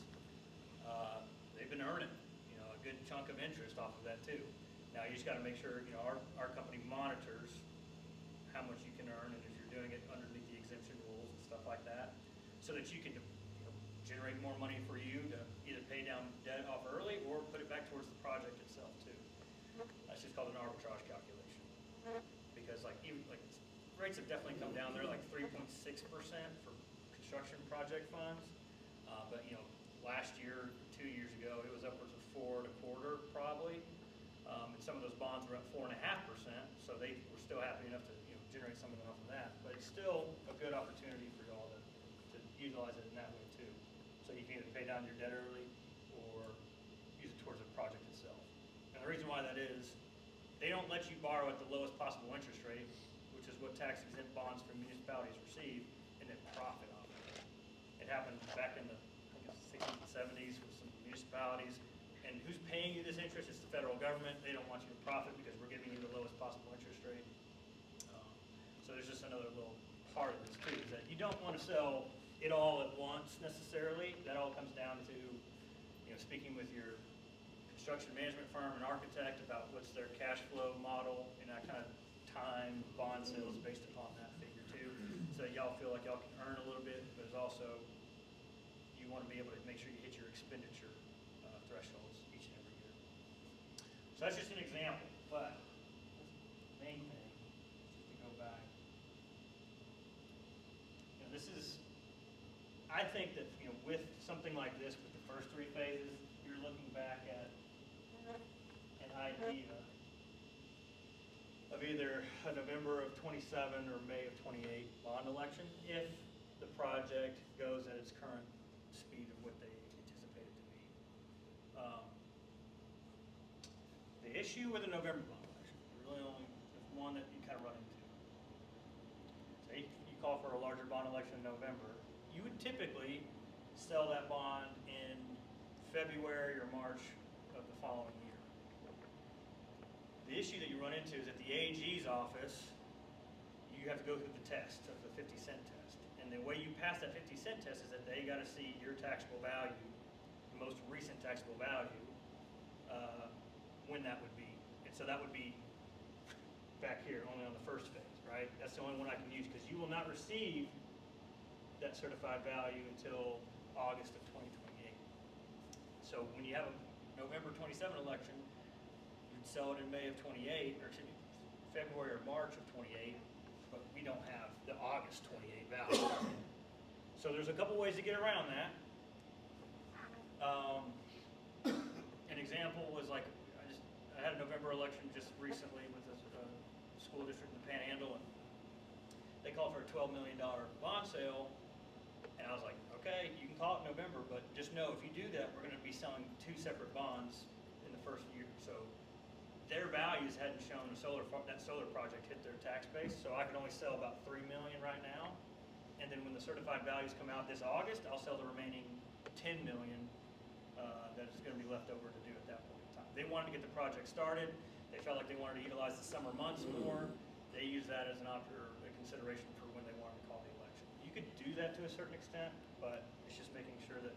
they've been earning a good chunk of interest off of that too. Now you just got to make sure our company monitors how much you can earn and if you're doing it underneath the exemption rules and stuff like that, so that you can generate more money for you to either pay down debt off early or put it back towards the project itself too. That's just called an arbitrage calculation. Because rates have definitely come down. They're like 3.6% for construction project funds. But last year, 2 years ago, it was upwards of 4.25% probably. And some of those bonds were at 4.5%. So they were still happy enough to generate something off of that. But it's still a good opportunity for y'all to utilize it in that way too. So you can either pay down your debt early or use it towards the project itself. And the reason why that is, they don't let you borrow at the lowest possible interest rate, which is what tax exempt bonds from municipalities receive, and then profit off of it. It happened back in the 60s and 70s with some municipalities. And who's paying you this interest? It's the federal government. They don't want you to profit because we're giving you the lowest possible interest rate. So there's just another little part of this too, is that you don't want to sell it all at once necessarily. That all comes down to speaking with your construction management firm and architect about what's their cash flow model, and I kind of time bond sales based upon that figure too. So y'all feel like y'all can earn a little bit, but it's also, you want to be able to make sure you hit your expenditure thresholds each and every year. So that's just an example, but the main thing is just to go back. You know, this is, I think that, you know, with something like this, with the first three phases, you're looking back at an idea of either a November of 27 or May of 28 bond election, if the project goes at its current speed of what they anticipate it to be. The issue with the November bond election, really only one that you kind of run into. Say you call for a larger bond election in November, you would typically sell that bond in February or March of the following year. The issue that you run into is at the AG's office, you have to go through the test of the 50-cent test. And the way you pass that 50-cent test is that they got to see your taxable value, the most recent taxable value, when that would be. And so that would be back here, only on the first phase, right? That's the only one I can use, because you will not receive that certified value until August of 2028. So when you have a November 27 election, you'd sell it in May of 28, or excuse me, February or March of 28, but we don't have the August 28 value. So there's a couple ways to get around that. An example was like, I had a November election just recently with a school district in the Panhandle, and they called for a $12 million bond sale, and I was like, okay, you can call it November, but just know if you do that, we're going to be selling two separate bonds in the first year. So their values hadn't shown that solar project hit their tax base, so I can only sell about $3 million right now. And then when the certified values come out this August, I'll sell the remaining $10 million that is going to be left over to do at that point in time. They wanted to get the project started. They felt like they wanted to utilize the summer months more. They used that as a consideration for when they wanted to call the election. You could do that to a certain extent, but it's just making sure that,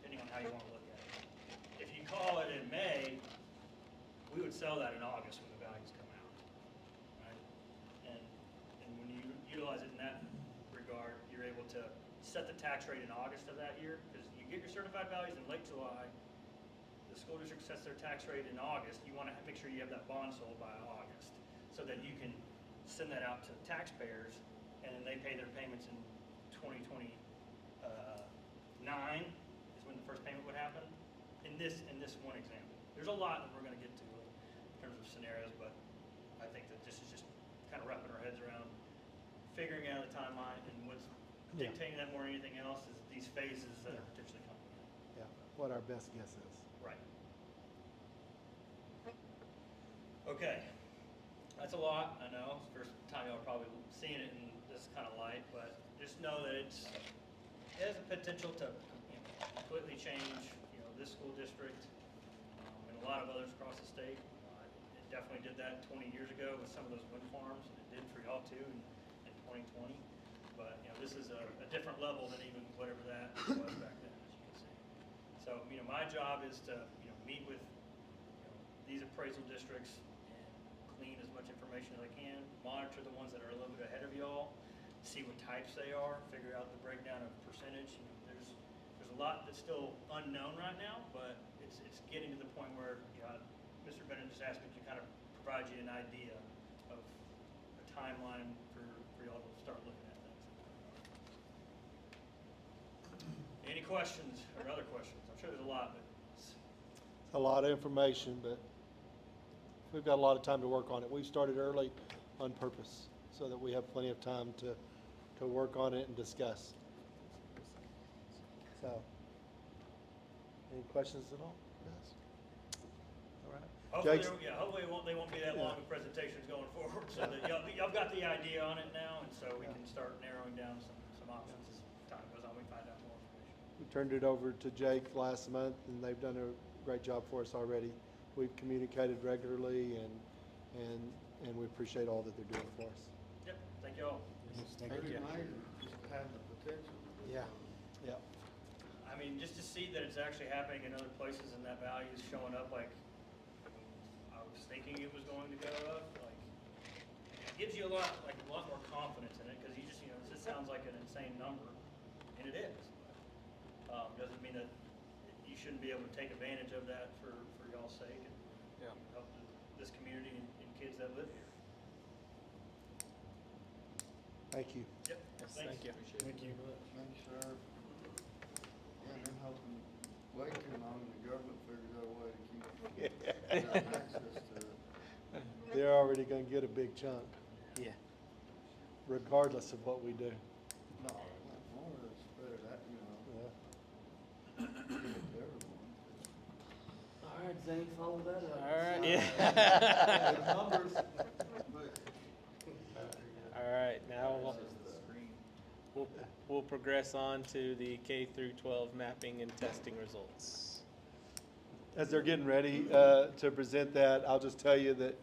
depending on how you want to look at it. If you call it in May, we would sell that in August when the values come out, right? And when you utilize it in that regard, you're able to set the tax rate in August of that year, because you get your certified values in late July. The school district sets their tax rate in August. You want to make sure you have that bond sold by August, so that you can send that out to taxpayers, and then they pay their payments in 2029 is when the first payment would happen. In this one example, there's a lot that we're going to get to in terms of scenarios, but I think that this is just kind of wrapping our heads around figuring out the timeline, and what's dictating that more than anything else is these phases that are potentially coming in. Yeah, what our best guess is. Right. Okay. That's a lot, I know. It's the first time y'all are probably seeing it in this kind of light, but just know that it has the potential to completely change, this school district and a lot of others across the state. It definitely did that 20 years ago with some of those wind farms, and it did for y'all too in 2020. But this is a different level than even whatever that was back then, as you can see. So my job is to meet with these appraisal districts and clean as much information as I can, monitor the ones that are a little bit ahead of y'all, see what types they are, figure out the breakdown of percentage. There's a lot that's still unknown right now, but it's getting to the point where Mr. Bennett just asked me to kind of provide you an idea of a timeline for y'all to start looking at things. Any questions or other questions? I'm sure there's a lot, but It's a lot of information, but we've got a lot of time to work on it. We started early on purpose so that we have plenty of time to work on it and discuss. So, any questions at all? Yes? All right. hopefully, Jake's- hopefully they won't be that long of presentations going forward, so that y'all got the idea on it now, and so we can start narrowing down some options as time goes on. We find out more information. We turned it over to Jake last month, and they've done a great job for us already. We've communicated regularly, and we appreciate all that they're doing for us. Yep, thank you all. Thank you. Just have the potential. Yeah. Yeah. I mean, just to see that it's actually happening in other places and that value is showing up like I was thinking it was going to go up, like gives you a lot more confidence in it, because you just, this sounds like an insane number, and it is. Doesn't mean that you shouldn't be able to take advantage of that for y'all's sake and Yeah. help this community and kids that live here. Thank you. Yep. Yes, Thanks. thank you. Thank you, sir. Yeah, been helping way too long, and the government figures out a way to keep access to it. They're already gonna get a big chunk, Yeah. regardless of what we do. No, more is better that, Yeah. give it to everyone. All right, Zane, follow that up. All right, yeah. The numbers, but All right, now we'll progress on to the K through 12 mapping and testing results. As they're getting ready to present that, I'll just tell you that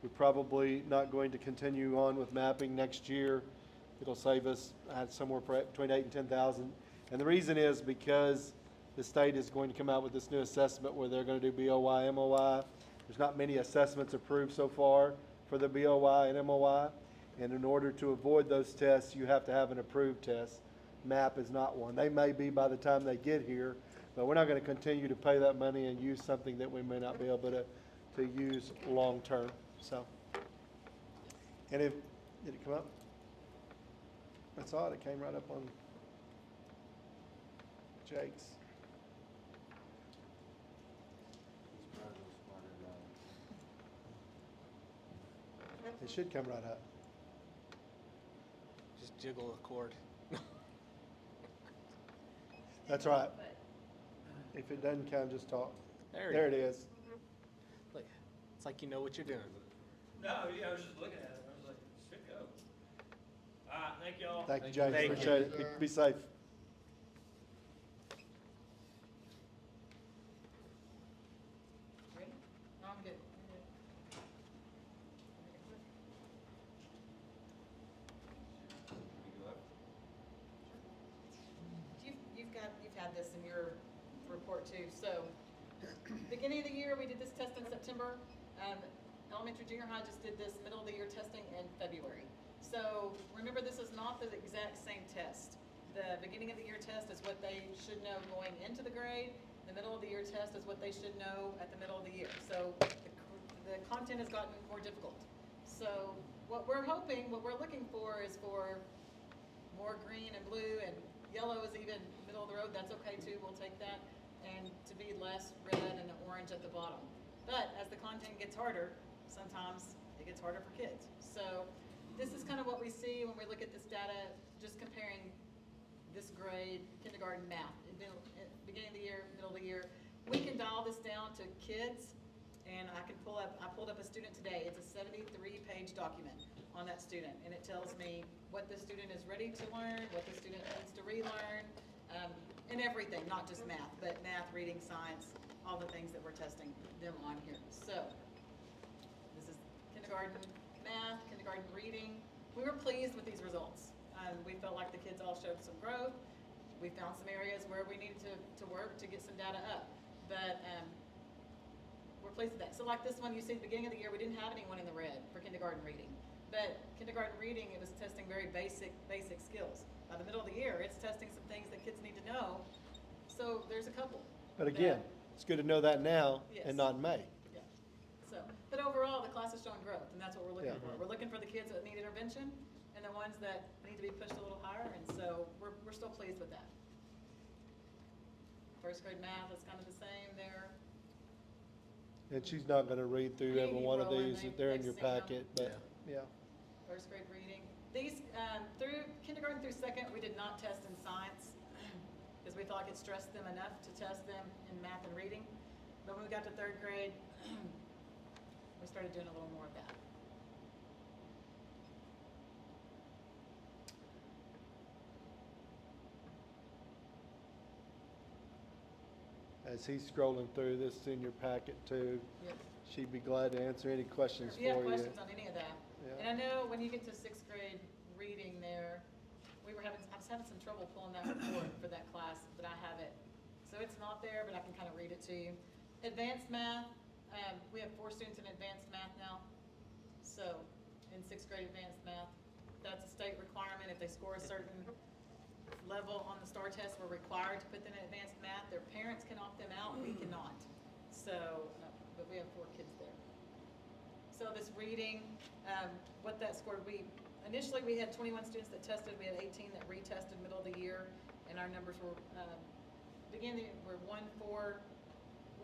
we're probably not going to continue on with mapping next year. It'll save us somewhere between 8 and 10,000. And the reason is because the state is going to come out with this new assessment where they're going to do BOY, MOI. There's not many assessments approved so far for the BOY and MOI. And in order to avoid those tests, you have to have an approved test. MAP is not one. They may be by the time they get here, but we're not going to continue to pay that money and use something that we may not be able to use long-term, so. And did it come up? I saw it, it came right up on Jake's. It should come right up. Just jiggle a cord. That's right. If it doesn't come, just talk. There it is. Look, it's like you know what you're doing. No, yeah, I was just looking at it, I was like, should go. All right, thank y'all. Thank you, James. Thank you. Appreciate it. Be safe. Ready? No, I'm good. You've had this in your report too. So, beginning of the year, we did this test in September. Elementary, junior high just did this middle of the year testing in February. So remember, this is not the exact same test. The beginning of the year test is what they should know going into the grade. The middle of the year test is what they should know at the middle of the year. So the content has gotten more difficult. So what we're looking for is for more green and blue, and yellow is even middle of the road. That's okay too, we'll take that. And to be less red and orange at the bottom. But as the content gets harder, sometimes it gets harder for kids. So this is kind of what we see when we look at this data, just comparing this grade, kindergarten math, beginning of the year, middle of the year. We can dial this down to kids, and I pulled up a student today. It's a 73-page document on that student, and it tells me what the student is ready to learn, what the student needs to relearn, and everything, not just math, but math, reading, science, all the things that we're testing them on here. So this is kindergarten math, kindergarten reading. We were pleased with these results. We felt like the kids all showed some growth. We found some areas where we needed to work to get some data up. But we're pleased with that. So like this one, you see at the beginning of the year, we didn't have anyone in the red for kindergarten reading. But kindergarten reading, it was testing very basic skills. By the middle of the year, it's testing some things that kids need to know. So there's a couple. But again, it's good to know that now and Yes. not in May. Yeah. So, but overall, the class is showing growth, and that's what we're looking Yeah. for. We're looking for the kids that need intervention and the ones that need to be pushed a little higher, and so we're still pleased with that. First grade math is kind of the same there. And she's not gonna read through every one of these, they're in your They've seen them. packet, but, yeah. First grade reading. These, through kindergarten through second, we did not test in science because we felt like it stressed them enough to test them in math and reading. But when we got to third grade, we started doing a little more of that. As he's scrolling through this in your packet too, Yes. she'd be glad to answer any questions If you have for you. questions on any of that. Yeah. And I know when you get to sixth grade reading there, I was having some trouble pulling that report for that class, but I have it. So it's not there, but I can kind of read it to you. Advanced math, we have 4 students in advanced math now. So in sixth grade advanced math. That's a state requirement. If they score a certain level on the STAR test, we're required to put them in advanced math. Their parents can opt them out, we cannot. So, but we have 4 kids there. So this reading, what that scored, initially we had 21 students that tested, we had 18 that retested middle of the year, and our numbers were, beginning were 1, 4,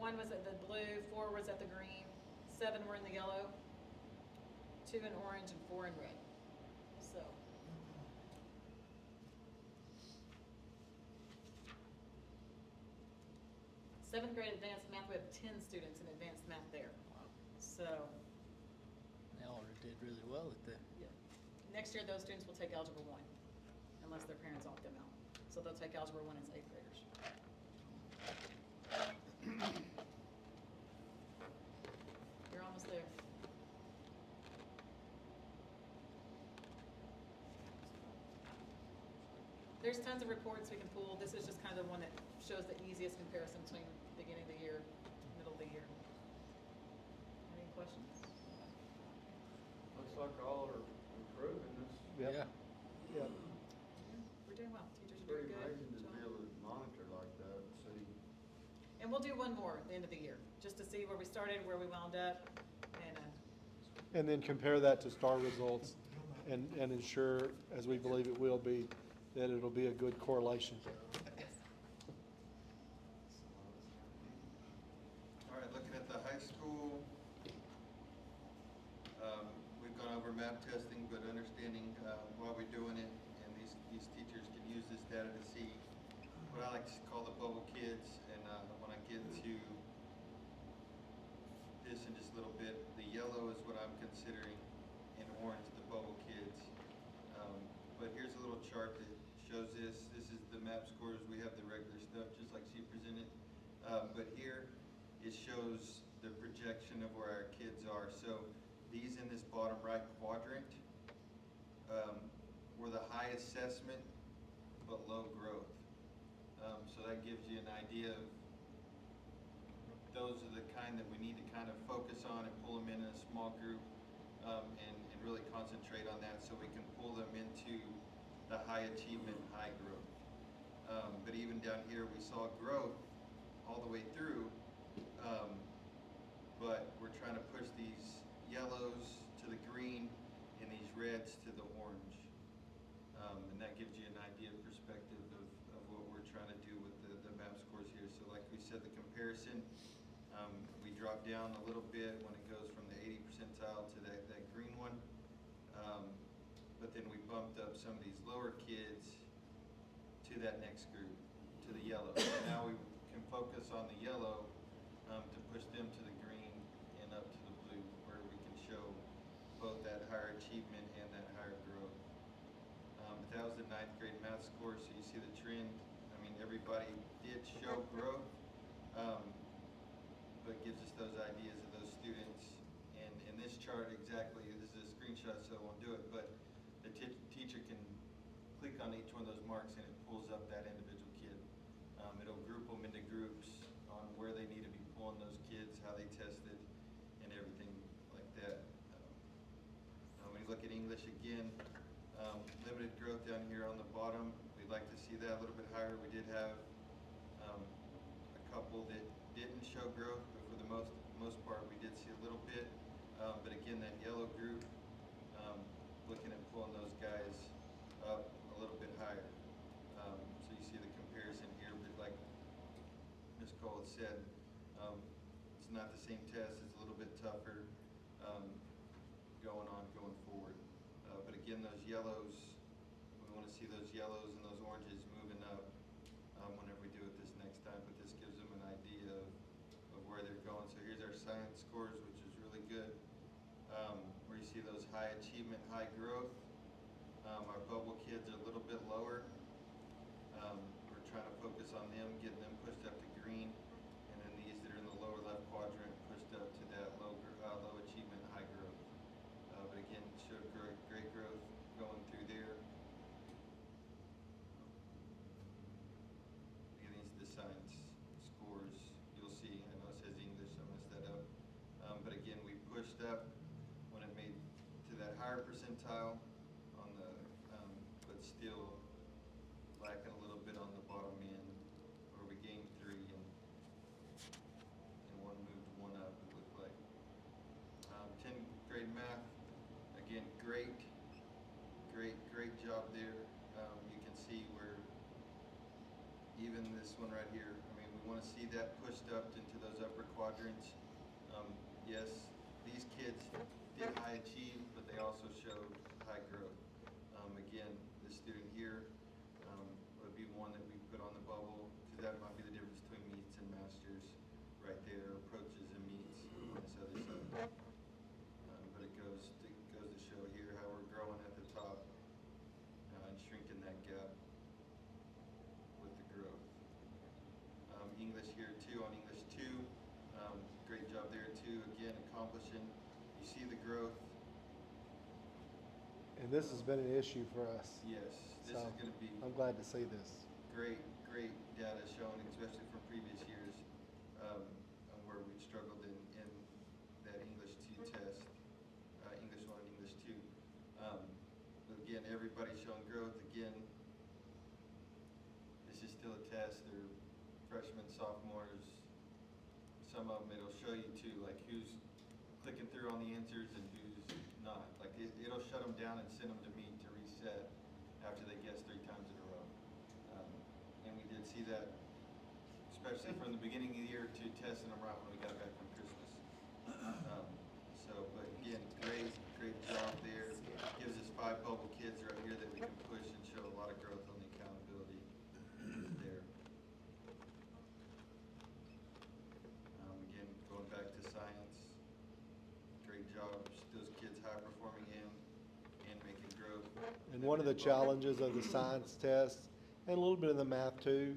1 was at the blue, 4 was at the green, 7 were in the yellow, 2 in orange, and 4 in red. So. Seventh grade advanced math, we have 10 students in advanced math there. So, They already did really well at that. yeah. Next year, those students will take Algebra 1, unless their parents opt them out. So they'll take Algebra 1 as 8th graders. You're almost there. There's tons of reports we can pull. This is just kind of the one that shows the easiest comparison between beginning of the year, middle of the year. Any questions? Looks like all are improving. It's Yeah. Yeah. We're doing well. Teachers are pretty doing good. amazing to Job. be able to monitor like that, see. And we'll do one more at the end of the year, just to see where we started, where we wound up, and And then compare that to STAR results and ensure, as we believe it will be, that it'll be a good correlation. All right, looking at the high school, we've gone over map testing, but understanding why we're doing it, and these teachers can use this data to see what I like to call the bubble kids, and when I get to this in just a little bit, the yellow is what I'm considering, and orange the bubble kids. But here's a little chart that shows this. This is the map scores. We have the regular stuff, just like she presented. But here, it shows the projection of where our kids are. So these in this bottom right quadrant were the high assessment, but low growth. So that gives you an idea of those are the kind that we need to kind of focus on and pull them in a small group and really concentrate on that so we can pull them into the high achievement, high growth. But even down here, we saw growth all the way through, but we're trying to push these yellows to the green and these reds to the orange. And that gives you an idea of perspective of what we're trying to do with the map scores here. So like we said, the comparison, we drop down a little bit when it goes from the 80 percentile to that green one. But then we bumped up some of these lower kids to that next group, to the yellow. Now we can focus on the yellow to push them to the green and up to the blue, where we can show both that higher achievement and that higher growth. But that was the 9th grade math score, so you see the trend. I mean, everybody did show growth, but gives us those ideas of those students. And in this chart exactly, this is a screenshot, so I won't do it, but the teacher can click on each one of those marks and it pulls up that individual kid. It'll group them into groups on where they need to be pulling those kids, how they tested, and everything like that. When you look at English again, limited growth down here on the bottom. We'd like to see that a little bit higher. We did have a couple that didn't show growth, but for the most part, we did see a little bit. But again, that yellow group, looking at pulling those guys up a little bit higher. So you see the comparison here, but like Ms. Cole had said, it's not the same test. It's a little bit tougher going forward. But again, those yellows, we want to see those yellows and those oranges moving up whenever we do it this next time. But this gives them an idea of where they're going. So here's our science scores, which is really good. Where you see those high achievement, high growth. Our bubble kids are a little bit lower. We're trying to focus on them, getting them pushed up to green. And then these that are in the lower left quadrant pushed up to that low achievement, high growth. But again, showed great growth going through there. Again, these are the science scores. You'll see, I know it says English, so I messed that up. But again, we pushed up when it made to that higher higher percentile on the, but still lacking a little bit on the bottom end, where we gained 3 and one moved 1 up, it looked like. 10th grade math, again, great job there. You can see where even this one right here, I mean, we want to see that pushed up into those upper quadrants. Yes, these kids did high achieve, but they also showed high growth. Again, this student here would be one that we put on the bubble, because that might be the difference between meets and masters right there, approaches and meets on this other side. But it goes to show here how we're growing at the top and shrinking that gap with the growth. English here too, on English 2, great job there too, again accomplishing, you see the growth. And this has been an issue for us. Yes, this So, is going to be I'm glad to see this. great data showing, especially from previous years, on where we struggled in that English 2 test, English 1 and English 2. But again, everybody's showing growth. Again, this is still a test. They're freshmen, sophomores. Some of them, it'll show you too, like who's clicking through on the answers and who's not. Like it'll shut them down and send them to me to reset after they guess 3 times in a row. And we did see that, especially from the beginning of the year to testing them right when we got back from Christmas. But again, great job there. Gives us 5 bubble kids right here that we can push and show a lot of growth on the accountability there. Again, going back to science, great job. Those kids high performing and making growth. And one of the challenges of the science test, and a little bit of the math too,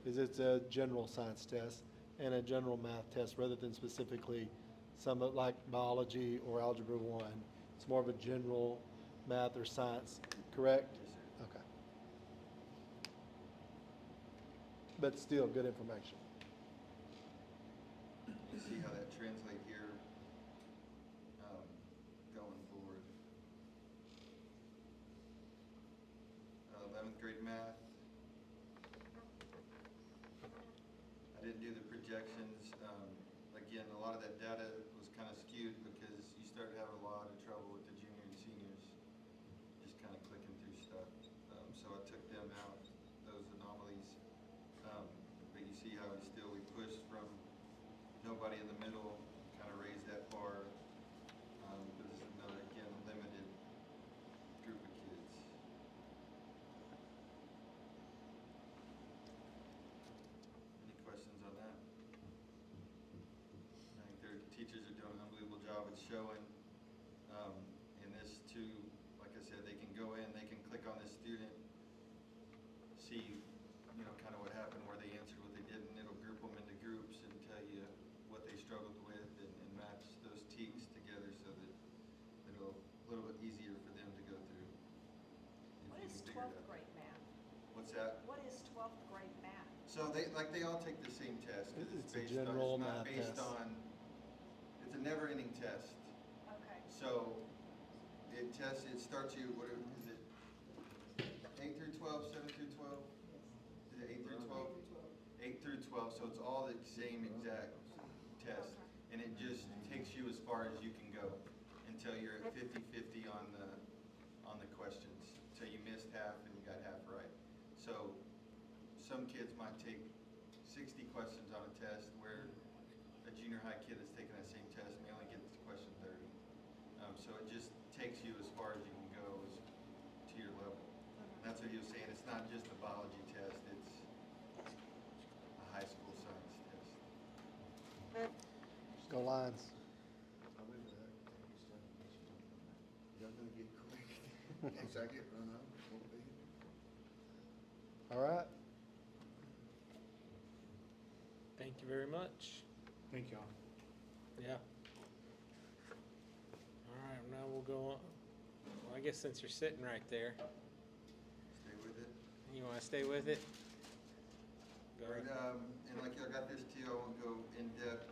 is it's a general science test and a general math test rather than specifically some of like biology or algebra 1. It's more of a general math or science, correct? Yes, sir. Okay. But still good information. You see how that translates here going forward. 11th grade math. I didn't do the projections. Again, a lot of that data was kind of skewed because you started having a lot of trouble with the junior and seniors just kind of clicking through stuff. So I took them out, those anomalies. But you see how we pushed from nobody in the middle, kind of raised that bar. But this is another, again, limited group of kids. Any questions on that? I think their teachers are doing an unbelievable job at showing. And this too, like I said, they can go in, they can click on this student, see, kind of what happened, where they answered, what they didn't. It'll group them into groups and tell you what they struggled with and match those teaks together so that it'll a little bit easier for them to go through. What is 12th grade math? What's that? What is 12th grade math? So they all take the same test. 'Cause It's a based general on, it's not math based test. on, it's a never-ending test. Okay. So it starts you, what is it, 8 through 12, 7 through 12? Is it 8 through 12? 8 through 12, so it's all the same exact test. And it just takes you as far as you can go until you're at 50-50 on the questions. So you missed half and you got half right. So some kids might take 60 questions on a test where a junior high kid that's taking that same test may only get to question 30. So it just takes you as far as you can go to your level. And that's what he was saying. It's not just a biology test. It's a high school science test. Go Lions. I'll move to that. Y'all gonna get quick. Next I get run out, won't be. All right. Thank you very much. Thank y'all. Yeah. All right, now we'll go on. Well, I guess since you're sitting right there, Stay with it. you want to stay with it? Go Right, ahead. and like I got this too, I won't go in depth.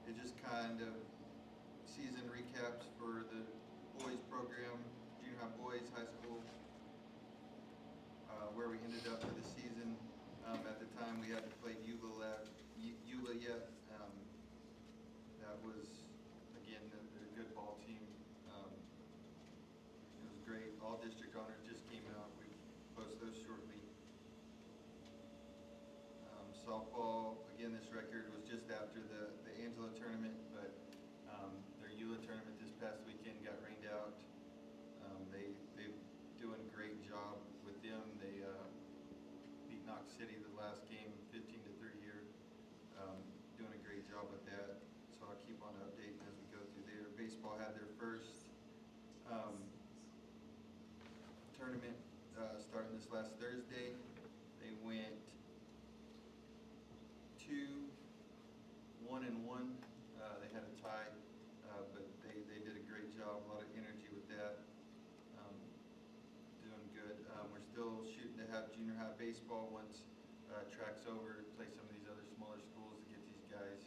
It just kind of season recaps for the boys program, junior high boys, high school, where we ended up for the season. At the time, we hadn't played Eula yet. That was, again, a good ball team. It was great. All district honors just came out. We post those shortly. Softball, again, this record was just after the Angela tournament, but their Eula tournament this past weekend got rained out. They're doing a great job with them. They beat Knox City the last game 15-3 here. Doing a great job with that. So I'll keep on updating as we go through there. Baseball had their first tournament starting this last Thursday. They went 2-1-1. They had a tie, but they did a great job. A lot of energy with that. Doing good. We're still shooting to have junior high baseball once track's over. Play some of these other smaller schools to get these guys.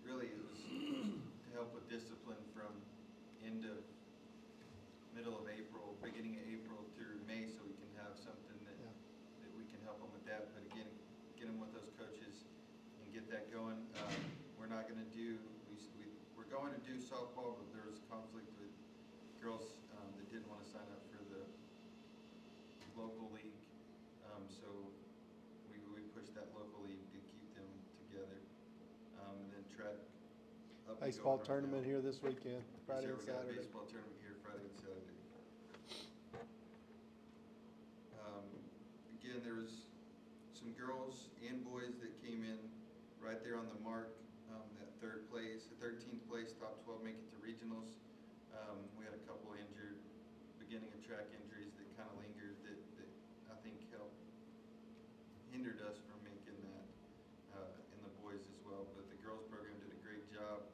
Really, it was to help with discipline from middle of April, beginning of April through May, so we can have something that we can help them with that. But again, get them with those coaches and get that going. We're not going to do, we're going to do softball, but there was conflict with girls that didn't want to sign up for the local league. So we pushed that local league to keep them together. And then track. Baseball tournament here this weekend, Friday and We got a Saturday. baseball tournament here Friday and Saturday. Again, there was some girls and boys that came in right there on the mark. That third place, the 13th place, top 12 make it to regionals. We had a couple injured, beginning of track injuries that kind of lingered that I think hindered us from making that in the boys as well. But the girls program did a great job.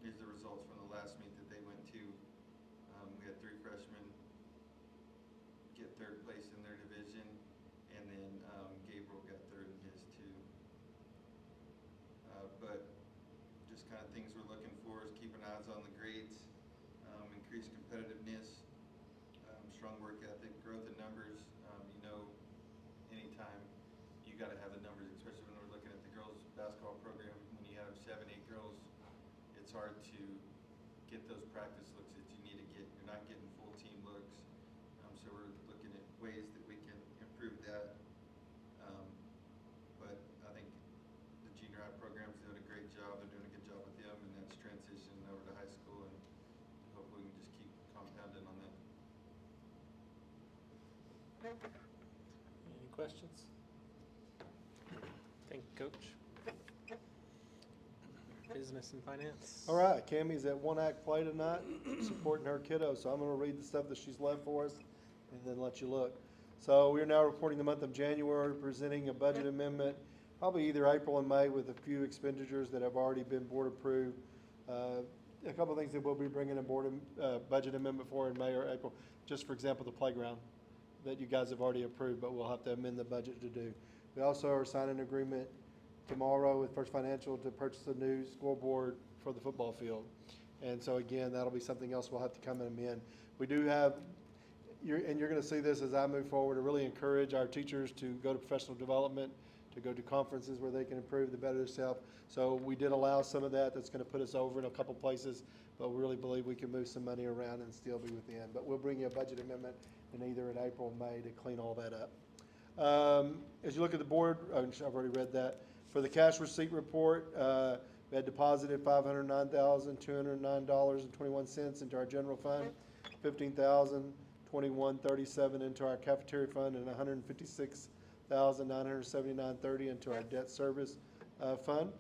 Here's the results from the last meet that they went to. We had 3 freshmen get third place in their division, and then Gabriel got third in his too. But just kind of things we're looking for is keeping eyes on the grades, increased competitiveness, strong work ethic, growth in numbers. Anytime you got to have the numbers, especially when we're looking at the girls basketball program. When you have 7, 8 girls, it's hard to get those practice looks that you need to get. You're not getting full team looks. So we're looking at ways that we can improve that. But I think the junior high program's doing a great job. They're doing a good job with them, and that's transitioning over to high school, and hopefully we can just keep compounding on that. Any questions? Thank you, Coach. Business and finance. All right, Cammy's at One Act Play tonight, supporting her kiddo, so I'm gonna read the stuff that she's left for us and then let you look. So we are now reporting the month of January, presenting a budget amendment, probably either April and May, with a few expenditures that have already been board approved. A couple of things that we'll be bringing a budget amendment for in May or April, just for example, the playground that you guys have already approved, but we'll have to amend the budget to do. We also are signing an agreement tomorrow with First Financial to purchase a new scoreboard for the football field. And so again, that'll be something else we'll have to come and amend. We do have, and you're gonna see this as I move forward, to really encourage our teachers to go to professional development, to go to conferences where they can improve, to better themselves. So we did allow some of that. That's gonna put us over in a couple places, but we really believe we can move some money around and still be within. But we'll bring you a budget amendment in either in April or May to clean all that up. As you look at the board, I've already read that. For the cash receipt report, we had deposited $509,209.21 into our general fund, $15,021.37 into our cafeteria fund, and $156,979.30 into our debt service fund.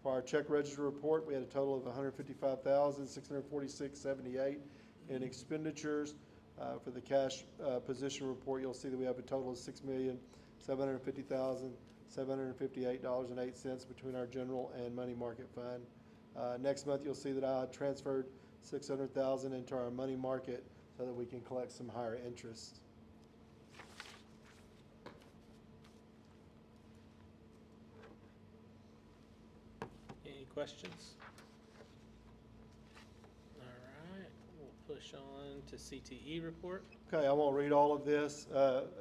For our check register report, we had a total of $155,646.78 in expenditures. For the cash position report, you'll see that we have a total of $6,750,758.08 between our general and money market fund. Next month, you'll see that I transferred $600,000 into our money market so that we can collect some higher interest. Any questions? All push on to CTE report. Okay, I won't read all of this.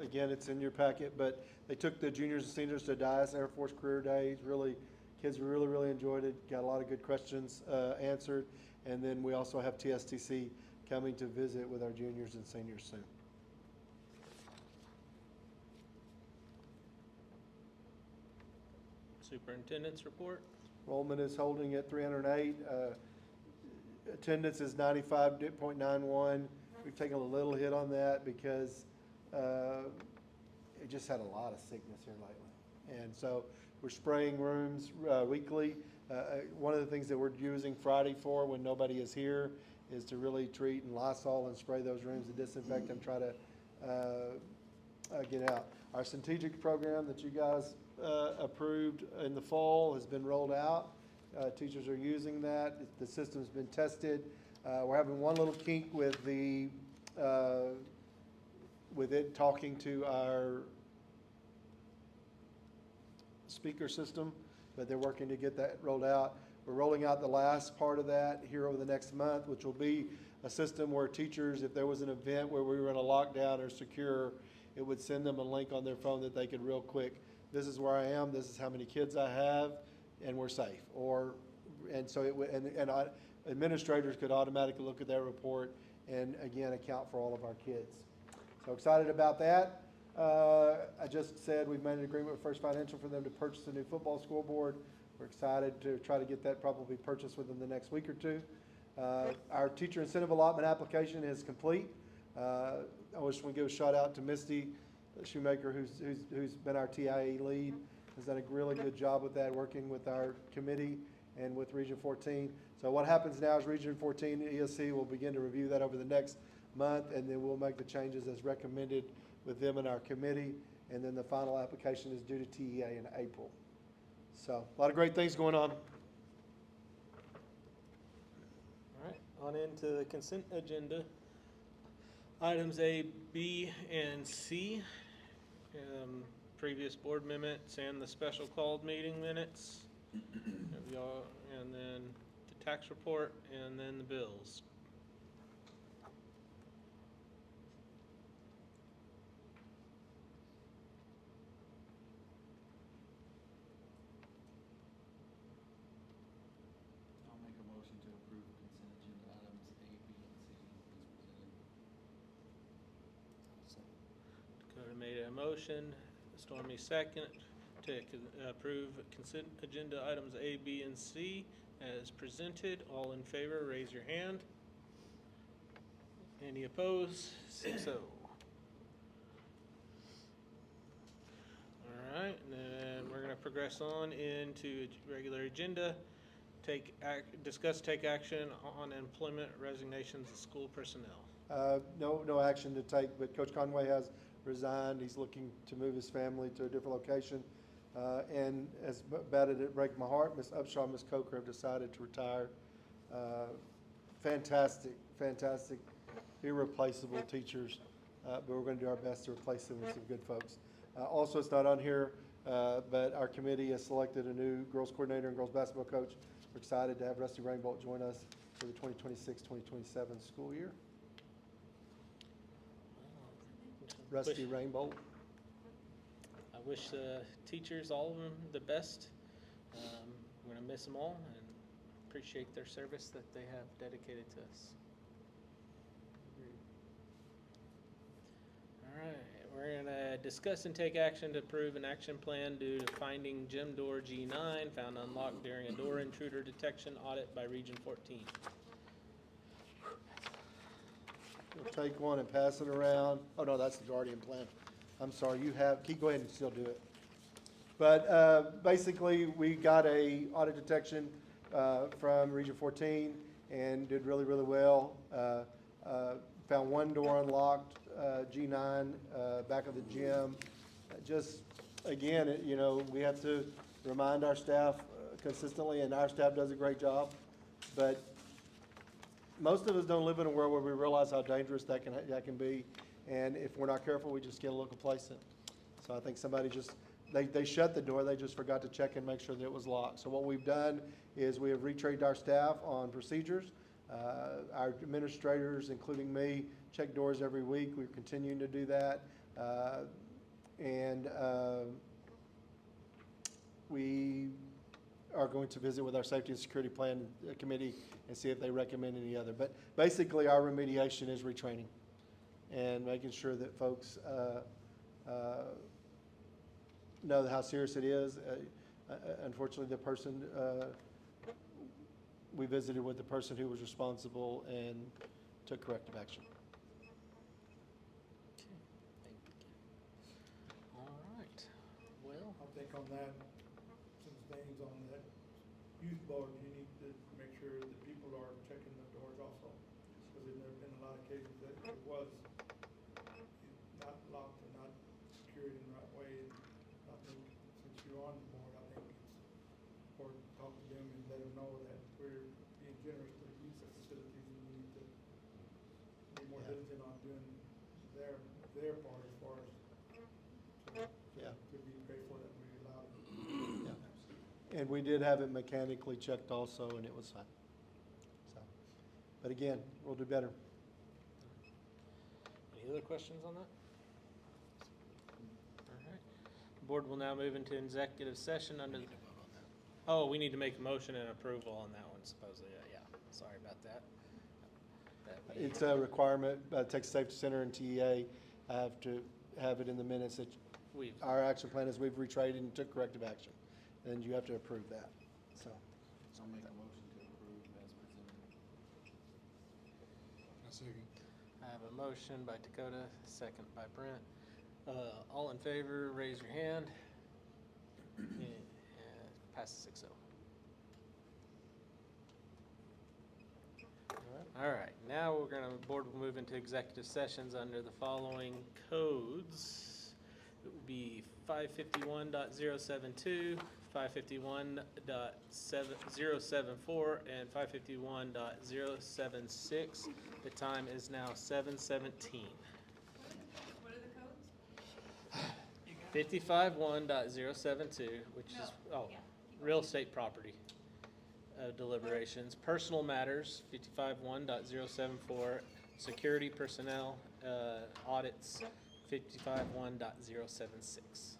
Again, it's in your packet, but they took the juniors and seniors to Dias Air Force Career Days. Really, kids really enjoyed it. Got a lot of good questions answered. And then we also have TSTC coming to visit with our juniors and seniors soon. Superintendent's report. Enrollment is holding at 308. Attendance is 95.91. We've taken a little hit on that because it just had a lot of sickness here lately. And so we're spraying rooms weekly. One of the things that we're using Friday for when nobody is here is to really treat and Lysol and spray those rooms and disinfect them, try to get out. Our strategic program that you guys approved in the fall has been rolled out. Teachers are using that. The system's been tested. We're having one little kink with the with it talking to our speaker system, but they're working to get that rolled out. We're rolling out the last part of that here over the next month, which will be a system where teachers, if there was an event where we were in a lockdown or secure, it would send them a link on their phone that they could real quick, this is where I am, this is how many kids I have, and we're safe. And so it would, administrators could automatically look at that report and again account for all of our kids. So excited about that. I just said we've made an agreement with First Financial for them to purchase a new football scoreboard. We're excited to try to get that probably purchased within the next week or two. Our teacher incentive allotment application is complete. I wish we give a shout out to Misty Shoemaker, who's been our TIE lead, has done a really good job with that, working with our committee and with Region 14. So what happens now is Region 14 ESC will begin to review that over the next month, and then we'll make the changes as recommended with them and our committee, and then the final application is due to TEA in April. So a lot of great things going on. All right, on into the consent agenda. Items A, B, and C. Previous board minutes and the special called meeting minutes. And then the tax report, and then the bills. I'll make a motion to approve consent agenda items A, B, and C as presented. Dakota made a motion, Stormy second, to approve consent agenda items A, B, and C as presented. All in favor, raise your hand. Any opposed? 6-0. All right, and then we're going to progress on into regular agenda. Discuss, take action on employment resignations of school personnel. No action to take, but Coach Conway has resigned. He's looking to move his family to a different location. And as bad as it breaks my heart, Ms. Upshaw and Ms. Coker have decided to retire. Fantastic, irreplaceable teachers, but we're going to do our best to replace them with some good folks. Also, it's not on here, but our committee has selected a new girls coordinator and girls basketball coach. We're excited to have Rusty Rainbolt join us for the 2026-2027 school year. Rusty Rainbolt. I wish teachers, all of them, the best. We're going to miss them all and appreciate their service that they have dedicated to us. All right, we're going to discuss and take action to approve an action plan due to finding gym door G9 found unlocked during a door intruder detection audit by Region 14. We'll take one and pass it around. Oh, no, that's the Guardian plan. I'm sorry, go ahead and still do it. But basically, we got a audit detection from Region 14 and did really well. Found one door unlocked, G9, back of the gym. Just, again, we have to remind our staff consistently, and our staff does a great job. But most of us don't live in a world where we realize how dangerous that can be. And if we're not careful, we just get a little complacent. So I think somebody they shut the door, they just forgot to check and make sure that it was locked. So what we've done is we have retrained our staff on procedures. Our administrators, including me, check doors every week. We're continuing to do that. And we are going to visit with our Safety and Security Plan Committee and see if they recommend any other. But basically, our remediation is retraining and making sure that folks know how serious it is. Unfortunately, the person, we visited with the person who was responsible and took corrective action. All right, well, I think on that, since Dane's on that youth board, you need to make sure that people are checking the doors also. Because there have been a lot of cases that it was not locked or not secured in the right way. And I think since you're on the board, I think it's important to talk to them and let them know that we're being generous to the youth facilities and we need to be more diligent on doing their part as far as to be grateful that we allowed it. Yeah. And we did have it mechanically checked also, and it was fine. So, but again, we'll do better. any other questions on that? All right. Board will now move into executive session under the. Oh, we need to make a motion and approval on that one supposedly. Yeah, sorry about that. It's a requirement, Texas Safety Center and TEA have to have it in the minutes that our action plan is we've retrained and took corrective action. And you have to approve that, so. I'll make a motion to approve as presented. I second. I have a motion by Dakota, second by Brent. All in favor, raise your hand. Passes 6-0. All right, now board will move into executive sessions under the following codes. It would be 551.072, 551.074, and 551.076. The time is now 7:17. What are the codes? 551.072, which is, real estate property deliberations. Personal matters, 551.074. Security personnel audits, 551.076.